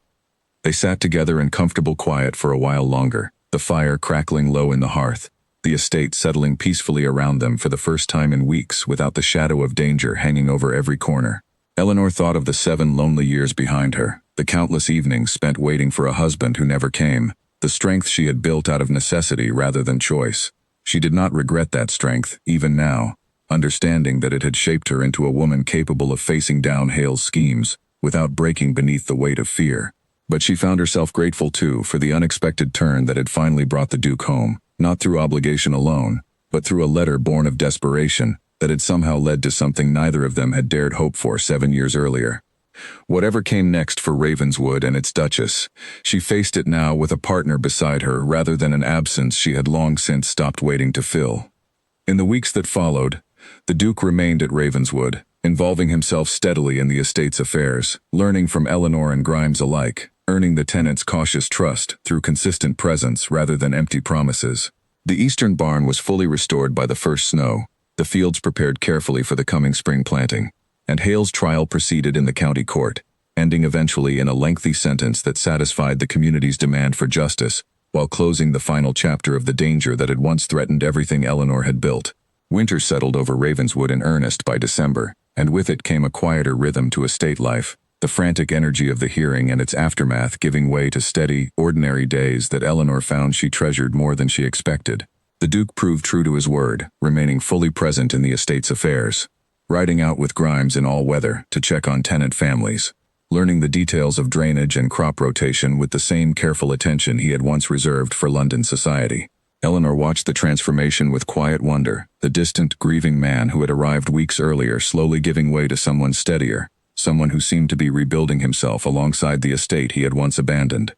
They sat together in comfortable quiet for a while longer, the fire crackling low in the hearth, the estate settling peacefully around them for the first time in weeks without the shadow of danger hanging over every corner. Eleanor thought of the 7 lonely years behind her, the countless evenings spent waiting for a husband who never came, the strength she had built out of necessity rather than choice. She did not regret that strength, even now, understanding that it had shaped her into a woman capable of facing down Hale's schemes, without breaking beneath the weight of fear. But she found herself grateful too for the unexpected turn that had finally brought the Duke home, not through obligation alone, but through a letter born of desperation that had somehow led to something neither of them had dared hope for 7 years earlier. Whatever came next for Ravenswood and its Duchess, she faced it now with a partner beside her rather than an absence she had long since stopped waiting to fill. In the weeks that followed, the Duke remained at Ravenswood, involving himself steadily in the estate's affairs, learning from Eleanor and Grimes alike, earning the tenants' cautious trust through consistent presence rather than empty promises. The eastern barn was fully restored by the first snow, the fields prepared carefully for the coming spring planting, and Hale's trial proceeded in the county court, ending eventually in a lengthy sentence that satisfied the community's demand for justice, while closing the final chapter of the danger that had once threatened everything Eleanor had built. Winter settled over Ravenswood in earnest by December, and with it came a quieter rhythm to estate life, the frantic energy of the hearing and its aftermath giving way to steady, ordinary days that Eleanor found she treasured more than she expected. The Duke proved true to his word, remaining fully present in the estate's affairs, riding out with Grimes in all weather to check on tenant families, learning the details of drainage and crop rotation with the same careful attention he had once reserved for London society. Eleanor watched the transformation with quiet wonder, the distant, grieving man who had arrived weeks earlier slowly giving way to someone steadier, someone who seemed to be rebuilding himself alongside the estate he had once abandoned.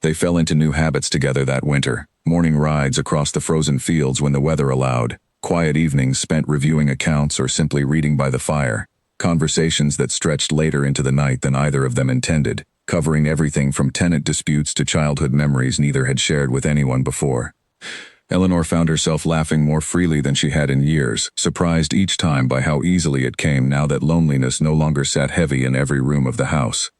They fell into new habits together that winter, morning rides across the frozen fields when the weather allowed, quiet evenings spent reviewing accounts or simply reading by the fire, conversations that stretched later into the night than either of them intended, covering everything from tenant disputes to childhood memories neither had shared with anyone before. Eleanor found herself laughing more freely than she had in years, surprised each time by how easily it came now that loneliness no longer sat heavy in every room of the house.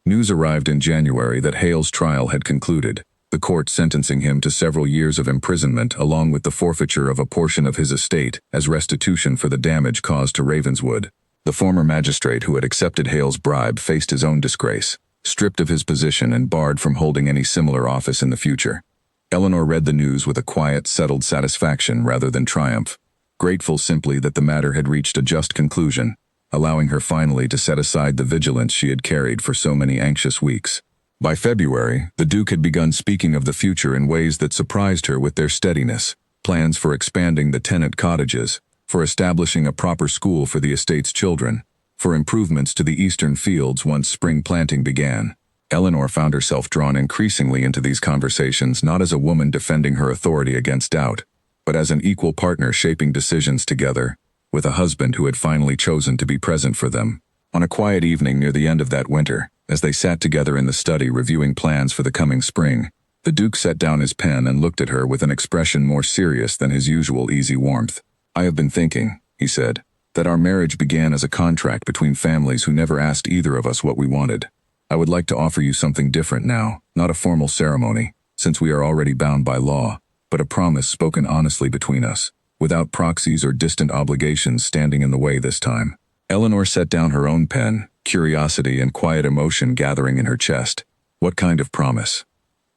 News arrived in January that Hale's trial had concluded, the court sentencing him to several years of imprisonment along with the forfeiture of a portion of his estate as restitution for the damage caused to Ravenswood. The former magistrate who had accepted Hale's bribe faced his own disgrace, stripped of his position and barred from holding any similar office in the future. Eleanor read the news with a quiet, settled satisfaction rather than triumph, grateful simply that the matter had reached a just conclusion, allowing her finally to set aside the vigilance she had carried for so many anxious weeks. By February, the Duke had begun speaking of the future in ways that surprised her with their steadiness, plans for expanding the tenant cottages, for establishing a proper school for the estate's children, for improvements to the eastern fields once spring planting began. Eleanor found herself drawn increasingly into these conversations not as a woman defending her authority against doubt, but as an equal partner shaping decisions together, with a husband who had finally chosen to be present for them. On a quiet evening near the end of that winter, as they sat together in the study reviewing plans for the coming spring, the Duke set down his pen and looked at her with an expression more serious than his usual easy warmth. "I have been thinking," he said, "that our marriage began as a contract between families who never asked either of us what we wanted. I would like to offer you something different now, not a formal ceremony, since we are already bound by law, but a promise spoken honestly between us, without proxies or distant obligations standing in the way this time." Eleanor set down her own pen, curiosity and quiet emotion gathering in her chest. "What kind of promise?"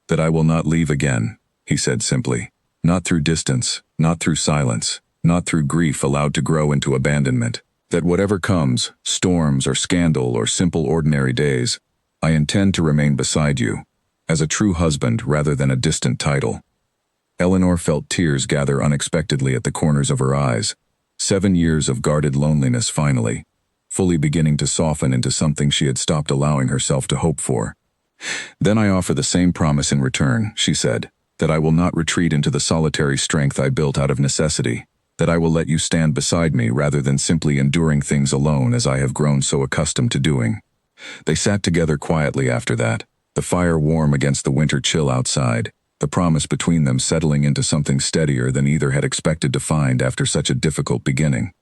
"That I will not leave again," he said simply. "Not through distance, not through silence, not through grief allowed to grow into abandonment. That whatever comes, storms or scandal or simple ordinary days, I intend to remain beside you, as a true husband rather than a distant title." Eleanor felt tears gather unexpectedly at the corners of her eyes. 7 years of guarded loneliness finally, fully beginning to soften into something she had stopped allowing herself to hope for. "Then I offer the same promise in return," she said, "that I will not retreat into the solitary strength I built out of necessity, that I will let you stand beside me rather than simply enduring things alone as I have grown so accustomed to doing." They sat together quietly after that, the fire warm against the winter chill outside, the promise between them settling into something steadier than either had expected to find after such a difficult beginning.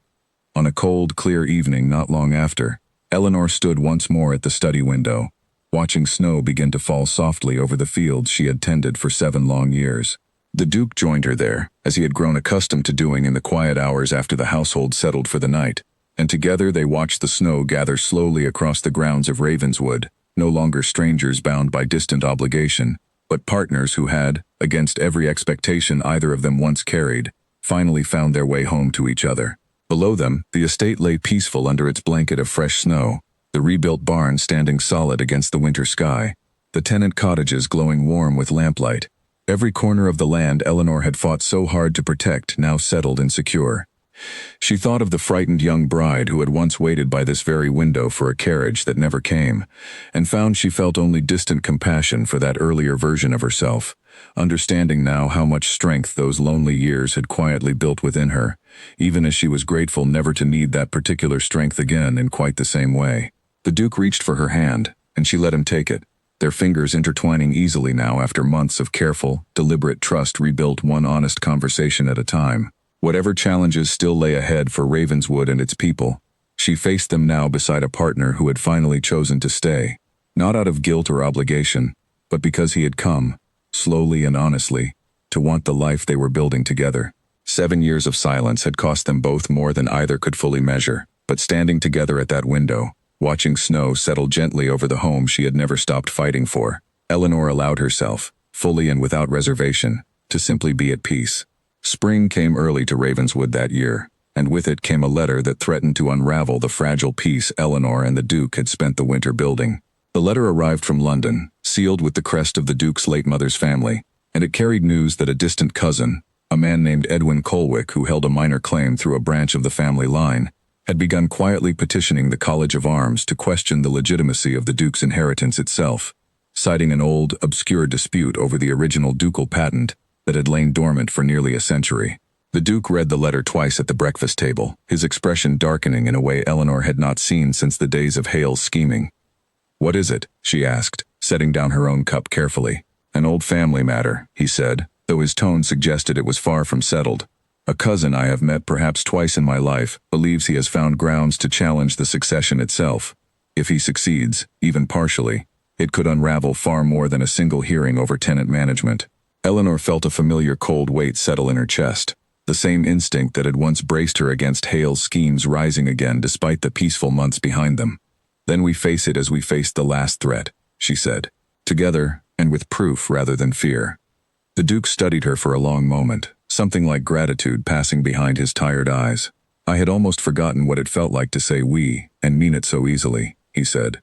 On a cold, clear evening not long after, Eleanor stood once more at the study window, watching snow begin to fall softly over the fields she had tended for 7 long years. The Duke joined her there, as he had grown accustomed to doing in the quiet hours after the household settled for the night, and together they watched the snow gather slowly across the grounds of Ravenswood, no longer strangers bound by distant obligation, but partners who had, against every expectation either of them once carried, finally found their way home to each other. Below them, the estate lay peaceful under its blanket of fresh snow, the rebuilt barn standing solid against the winter sky, the tenant cottages glowing warm with lamplight. Every corner of the land Eleanor had fought so hard to protect now settled and secure. She thought of the frightened young bride who had once waited by this very window for a carriage that never came, and found she felt only distant compassion for that earlier version of herself, understanding now how much strength those lonely years had quietly built within her, even as she was grateful never to need that particular strength again in quite the same way. The Duke reached for her hand, and she let him take it, their fingers intertwining easily now after months of careful, deliberate trust rebuilt one honest conversation at a time. Whatever challenges still lay ahead for Ravenswood and its people, she faced them now beside a partner who had finally chosen to stay, not out of guilt or obligation, but because he had come, slowly and honestly, to want the life they were building together. 7 years of silence had cost them both more than either could fully measure, but standing together at that window, watching snow settle gently over the home she had never stopped fighting for, Eleanor allowed herself, fully and without reservation, to simply be at peace. Spring came early to Ravenswood that year, and with it came a letter that threatened to unravel the fragile peace Eleanor and the Duke had spent the winter building. The letter arrived from London, sealed with the crest of the Duke's late mother's family, and it carried news that a distant cousin, a man named Edwin Colwick who held a minor claim through a branch of the family line, had begun quietly petitioning the College of Arms to question the legitimacy of the Duke's inheritance itself, citing an old, obscure dispute over the original ducal patent that had lain dormant for nearly a century. The Duke read the letter twice at the breakfast table, his expression darkening in a way Eleanor had not seen since the days of Hale's scheming. "What is it?" she asked, setting down her own cup carefully. "An old family matter," he said, though his tone suggested it was far from settled. "A cousin I have met perhaps twice in my life believes he has found grounds to challenge the succession itself. If he succeeds, even partially, it could unravel far more than a single hearing over tenant management." Eleanor felt a familiar cold weight settle in her chest, the same instinct that had once braced her against Hale's schemes rising again despite the peaceful months behind them. "Then we face it as we faced the last threat," she said, together and with proof rather than fear. The Duke studied her for a long moment, something like gratitude passing behind his tired eyes. "I had almost forgotten what it felt like to say we, and mean it so easily," he said.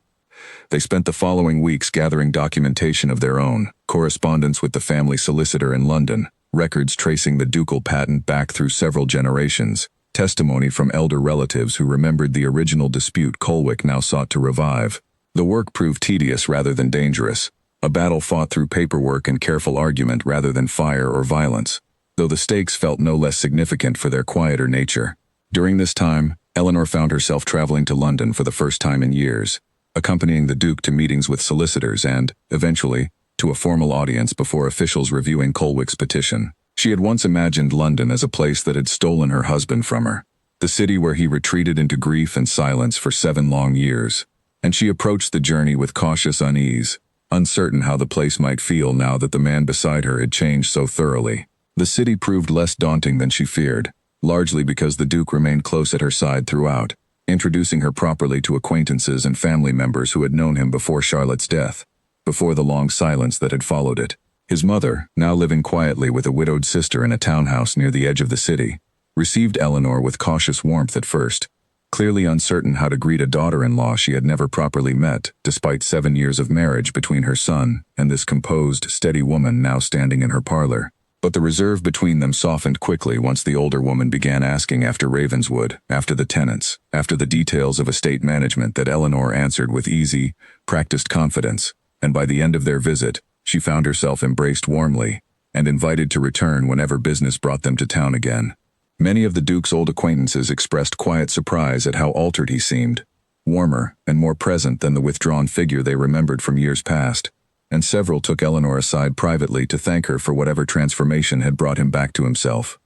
They spent the following weeks gathering documentation of their own, correspondence with the family solicitor in London, records tracing the ducal patent back through several generations, testimony from elder relatives who remembered the original dispute Colwick now sought to revive. The work proved tedious rather than dangerous, a battle fought through paperwork and careful argument rather than fire or violence, though the stakes felt no less significant for their quieter nature. During this time, Eleanor found herself traveling to London for the first time in years, accompanying the Duke to meetings with solicitors and, eventually, to a formal audience before officials reviewing Colwick's petition. She had once imagined London as a place that had stolen her husband from her, the city where he retreated into grief and silence for 7 long years, and she approached the journey with cautious unease, uncertain how the place might feel now that the man beside her had changed so thoroughly. The city proved less daunting than she feared, largely because the Duke remained close at her side throughout, introducing her properly to acquaintances and family members who had known him before Charlotte's death, before the long silence that had followed it. His mother, now living quietly with a widowed sister in a townhouse near the edge of the city, received Eleanor with cautious warmth at first, clearly uncertain how to greet a daughter-in-law she had never properly met, despite 7 years of marriage between her son and this composed, steady woman now standing in her parlor. But the reserve between them softened quickly once the older woman began asking after Ravenswood, after the tenants, after the details of estate management that Eleanor answered with easy, practiced confidence, and by the end of their visit, she found herself embraced warmly and invited to return whenever business brought them to town again. Many of the Duke's old acquaintances expressed quiet surprise at how altered he seemed, warmer and more present than the withdrawn figure they remembered from years past. and several took Eleanor aside privately to thank her for whatever transformation had brought him back to himself.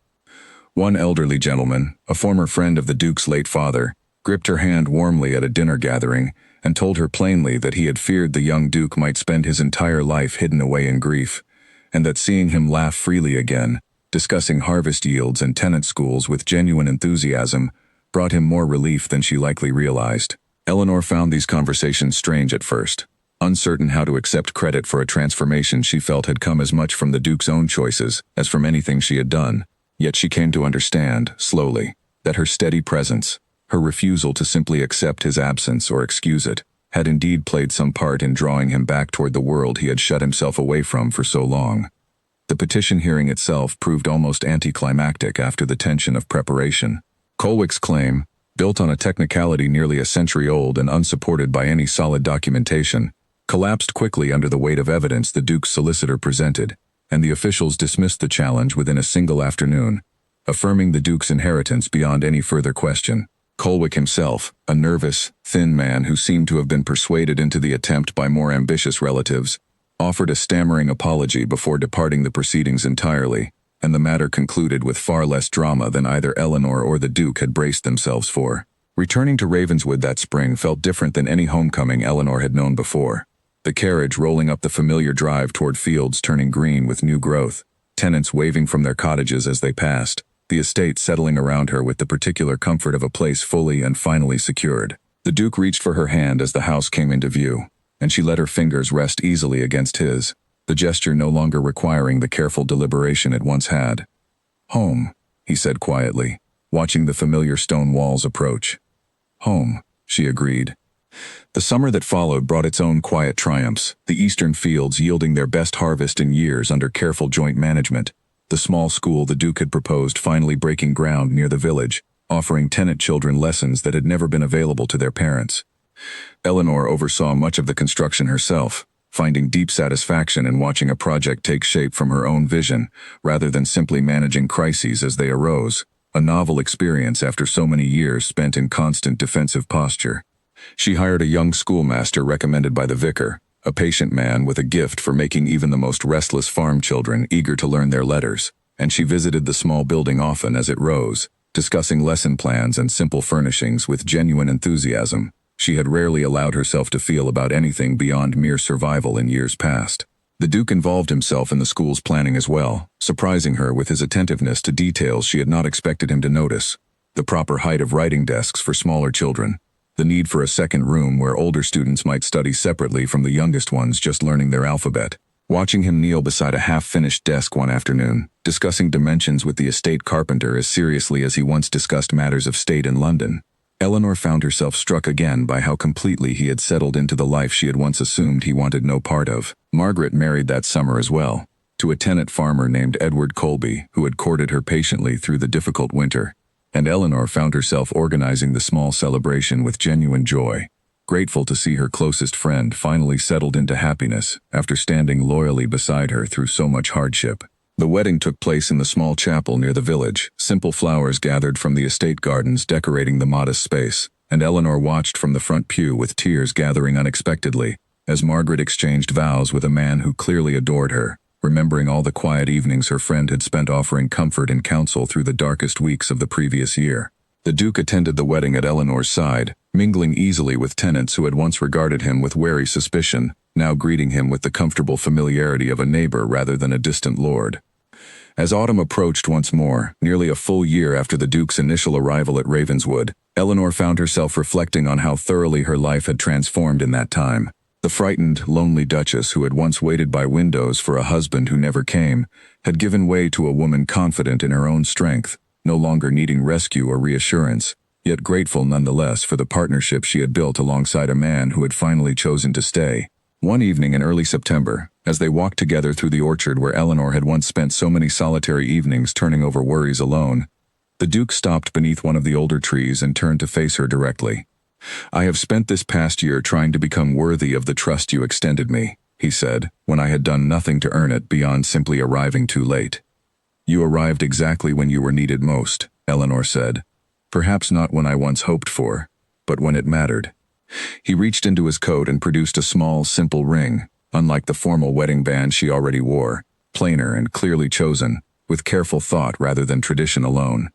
One elderly gentleman, a former friend of the Duke's late father, gripped her hand warmly at a dinner gathering and told her plainly that he had feared the young Duke might spend his entire life hidden away in grief, and that seeing him laugh freely again, discussing harvest yields and tenant schools with genuine enthusiasm, brought him more relief than she likely realized. Eleanor found these conversations strange at first, uncertain how to accept credit for a transformation she felt had come as much from the Duke's own choices as from anything she had done. Yet she came to understand, slowly, that her steady presence, her refusal to simply accept his absence or excuse it, had indeed played some part in drawing him back toward the world he had shut himself away from for so long. The petition hearing itself proved almost anticlimactic after the tension of preparation. Colwick's claim, built on a technicality nearly a century old and unsupported by any solid documentation, collapsed quickly under the weight of evidence the Duke's solicitor presented, and the officials dismissed the challenge within a single afternoon, affirming the Duke's inheritance beyond any further question. Colwick himself, a nervous, thin man who seemed to have been persuaded into the attempt by more ambitious relatives, offered a stammering apology before departing the proceedings entirely, and the matter concluded with far less drama than either Eleanor or the Duke had braced themselves for. Returning to Ravenswood that spring felt different than any homecoming Eleanor had known before. The carriage rolling up the familiar drive toward fields turning green with new growth, tenants waving from their cottages as they passed, the estate settling around her with the particular comfort of a place fully and finally secured. The Duke reached for her hand as the house came into view, and she let her fingers rest easily against his, the gesture no longer requiring the careful deliberation it once had. "Home," he said quietly, watching the familiar stone walls approach. "Home," she agreed. The summer that followed brought its own quiet triumphs, the eastern fields yielding their best harvest in years under careful joint management, the small school the Duke had proposed finally breaking ground near the village, offering tenant children lessons that had never been available to their parents. Eleanor oversaw much of the construction herself, finding deep satisfaction in watching a project take shape from her own vision, rather than simply managing crises as they arose, a novel experience after so many years spent in constant defensive posture. She hired a young schoolmaster recommended by the vicar, a patient man with a gift for making even the most restless farm children eager to learn their letters, and she visited the small building often as it rose, discussing lesson plans and simple furnishings with genuine enthusiasm she had rarely allowed herself to feel about anything beyond mere survival in years past. The Duke involved himself in the school's planning as well, surprising her with his attentiveness to details she had not expected him to notice. The proper height of writing desks for smaller children, the need for a second room where older students might study separately from the youngest ones just learning their alphabet. Watching him kneel beside a half-finished desk one afternoon, discussing dimensions with the estate carpenter as seriously as he once discussed matters of state in London, Eleanor found herself struck again by how completely he had settled into the life she had once assumed he wanted no part of. Margaret married that summer as well, to a tenant farmer named Edward Colby, who had courted her patiently through the difficult winter, and Eleanor found herself organizing the small celebration with genuine joy, grateful to see her closest friend finally settled into happiness after standing loyally beside her through so much hardship. The wedding took place in the small chapel near the village, simple flowers gathered from the estate gardens decorating the modest space, and Eleanor watched from the front pew with tears gathering unexpectedly as Margaret exchanged vows with a man who clearly adored her, remembering all the quiet evenings her friend had spent offering comfort and counsel through the darkest weeks of the previous year. The Duke attended the wedding at Eleanor's side, mingling easily with tenants who had once regarded him with wary suspicion, now greeting him with the comfortable familiarity of a neighbor rather than a distant lord. As autumn approached once more, nearly a full year after the Duke's initial arrival at Ravenswood, Eleanor found herself reflecting on how thoroughly her life had transformed in that time. The frightened, lonely Duchess who had once waited by windows for a husband who never came, had given way to a woman confident in her own strength, no longer needing rescue or reassurance, yet grateful nonetheless for the partnership she had built alongside a man who had finally chosen to stay. One evening in early September, as they walked together through the orchard where Eleanor had once spent so many solitary evenings turning over worries alone, the Duke stopped beneath one of the older trees and turned to face her directly. "I have spent this past year trying to become worthy of the trust you extended me," he said, "when I had done nothing to earn it beyond simply arriving too late." "You arrived exactly when you were needed most," Eleanor said. "Perhaps not when I once hoped for, but when it mattered." He reached into his coat and produced a small, simple ring, unlike the formal wedding band she already wore, plainer and clearly chosen, with careful thought rather than tradition alone.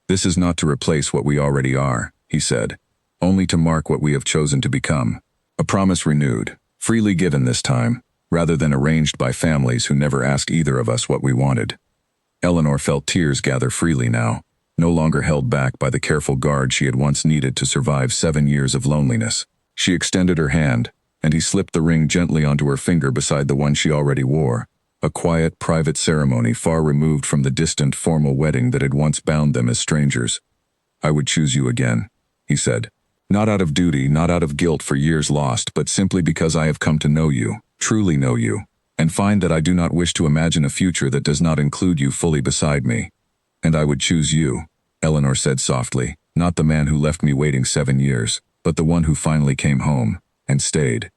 "This is not to replace what we already are," he said, "only to mark what we have chosen to become. A promise renewed, freely given this time, rather than arranged by families who never asked either of us what we wanted." Eleanor felt tears gather freely now, no longer held back by the careful guard she had once needed to survive 7 years of loneliness. She extended her hand, and he slipped the ring gently onto her finger beside the one she already wore, a quiet, private ceremony far removed from the distant, formal wedding that had once bound them as strangers. "I would choose you again," he said. "Not out of duty, not out of guilt for years lost, but simply because I have come to know you, truly know you, and find that I do not wish to imagine a future that does not include you fully beside me. And I would choose you," Eleanor said softly, "not the man who left me waiting 7 years, but the one who finally came home, and stayed."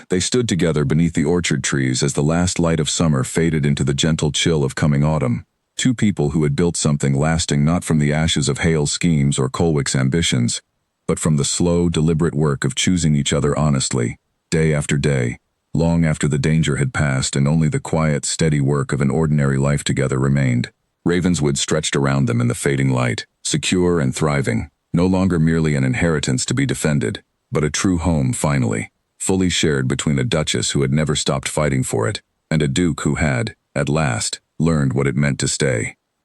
They stood together beneath the orchard trees as the last light of summer faded into the gentle chill of coming autumn. Two people who had built something lasting not from the ashes of Hale's schemes or Colwick's ambitions, but from the slow, deliberate work of choosing each other honestly, day after day, long after the danger had passed and only the quiet, steady work of an ordinary life together remained. Ravenswood stretched around them in the fading light, secure and thriving, no longer merely an inheritance to be defended, but a true home finally, fully shared between a Duchess who had never stopped fighting for it, and a Duke who had, at last, learned what it meant to stay.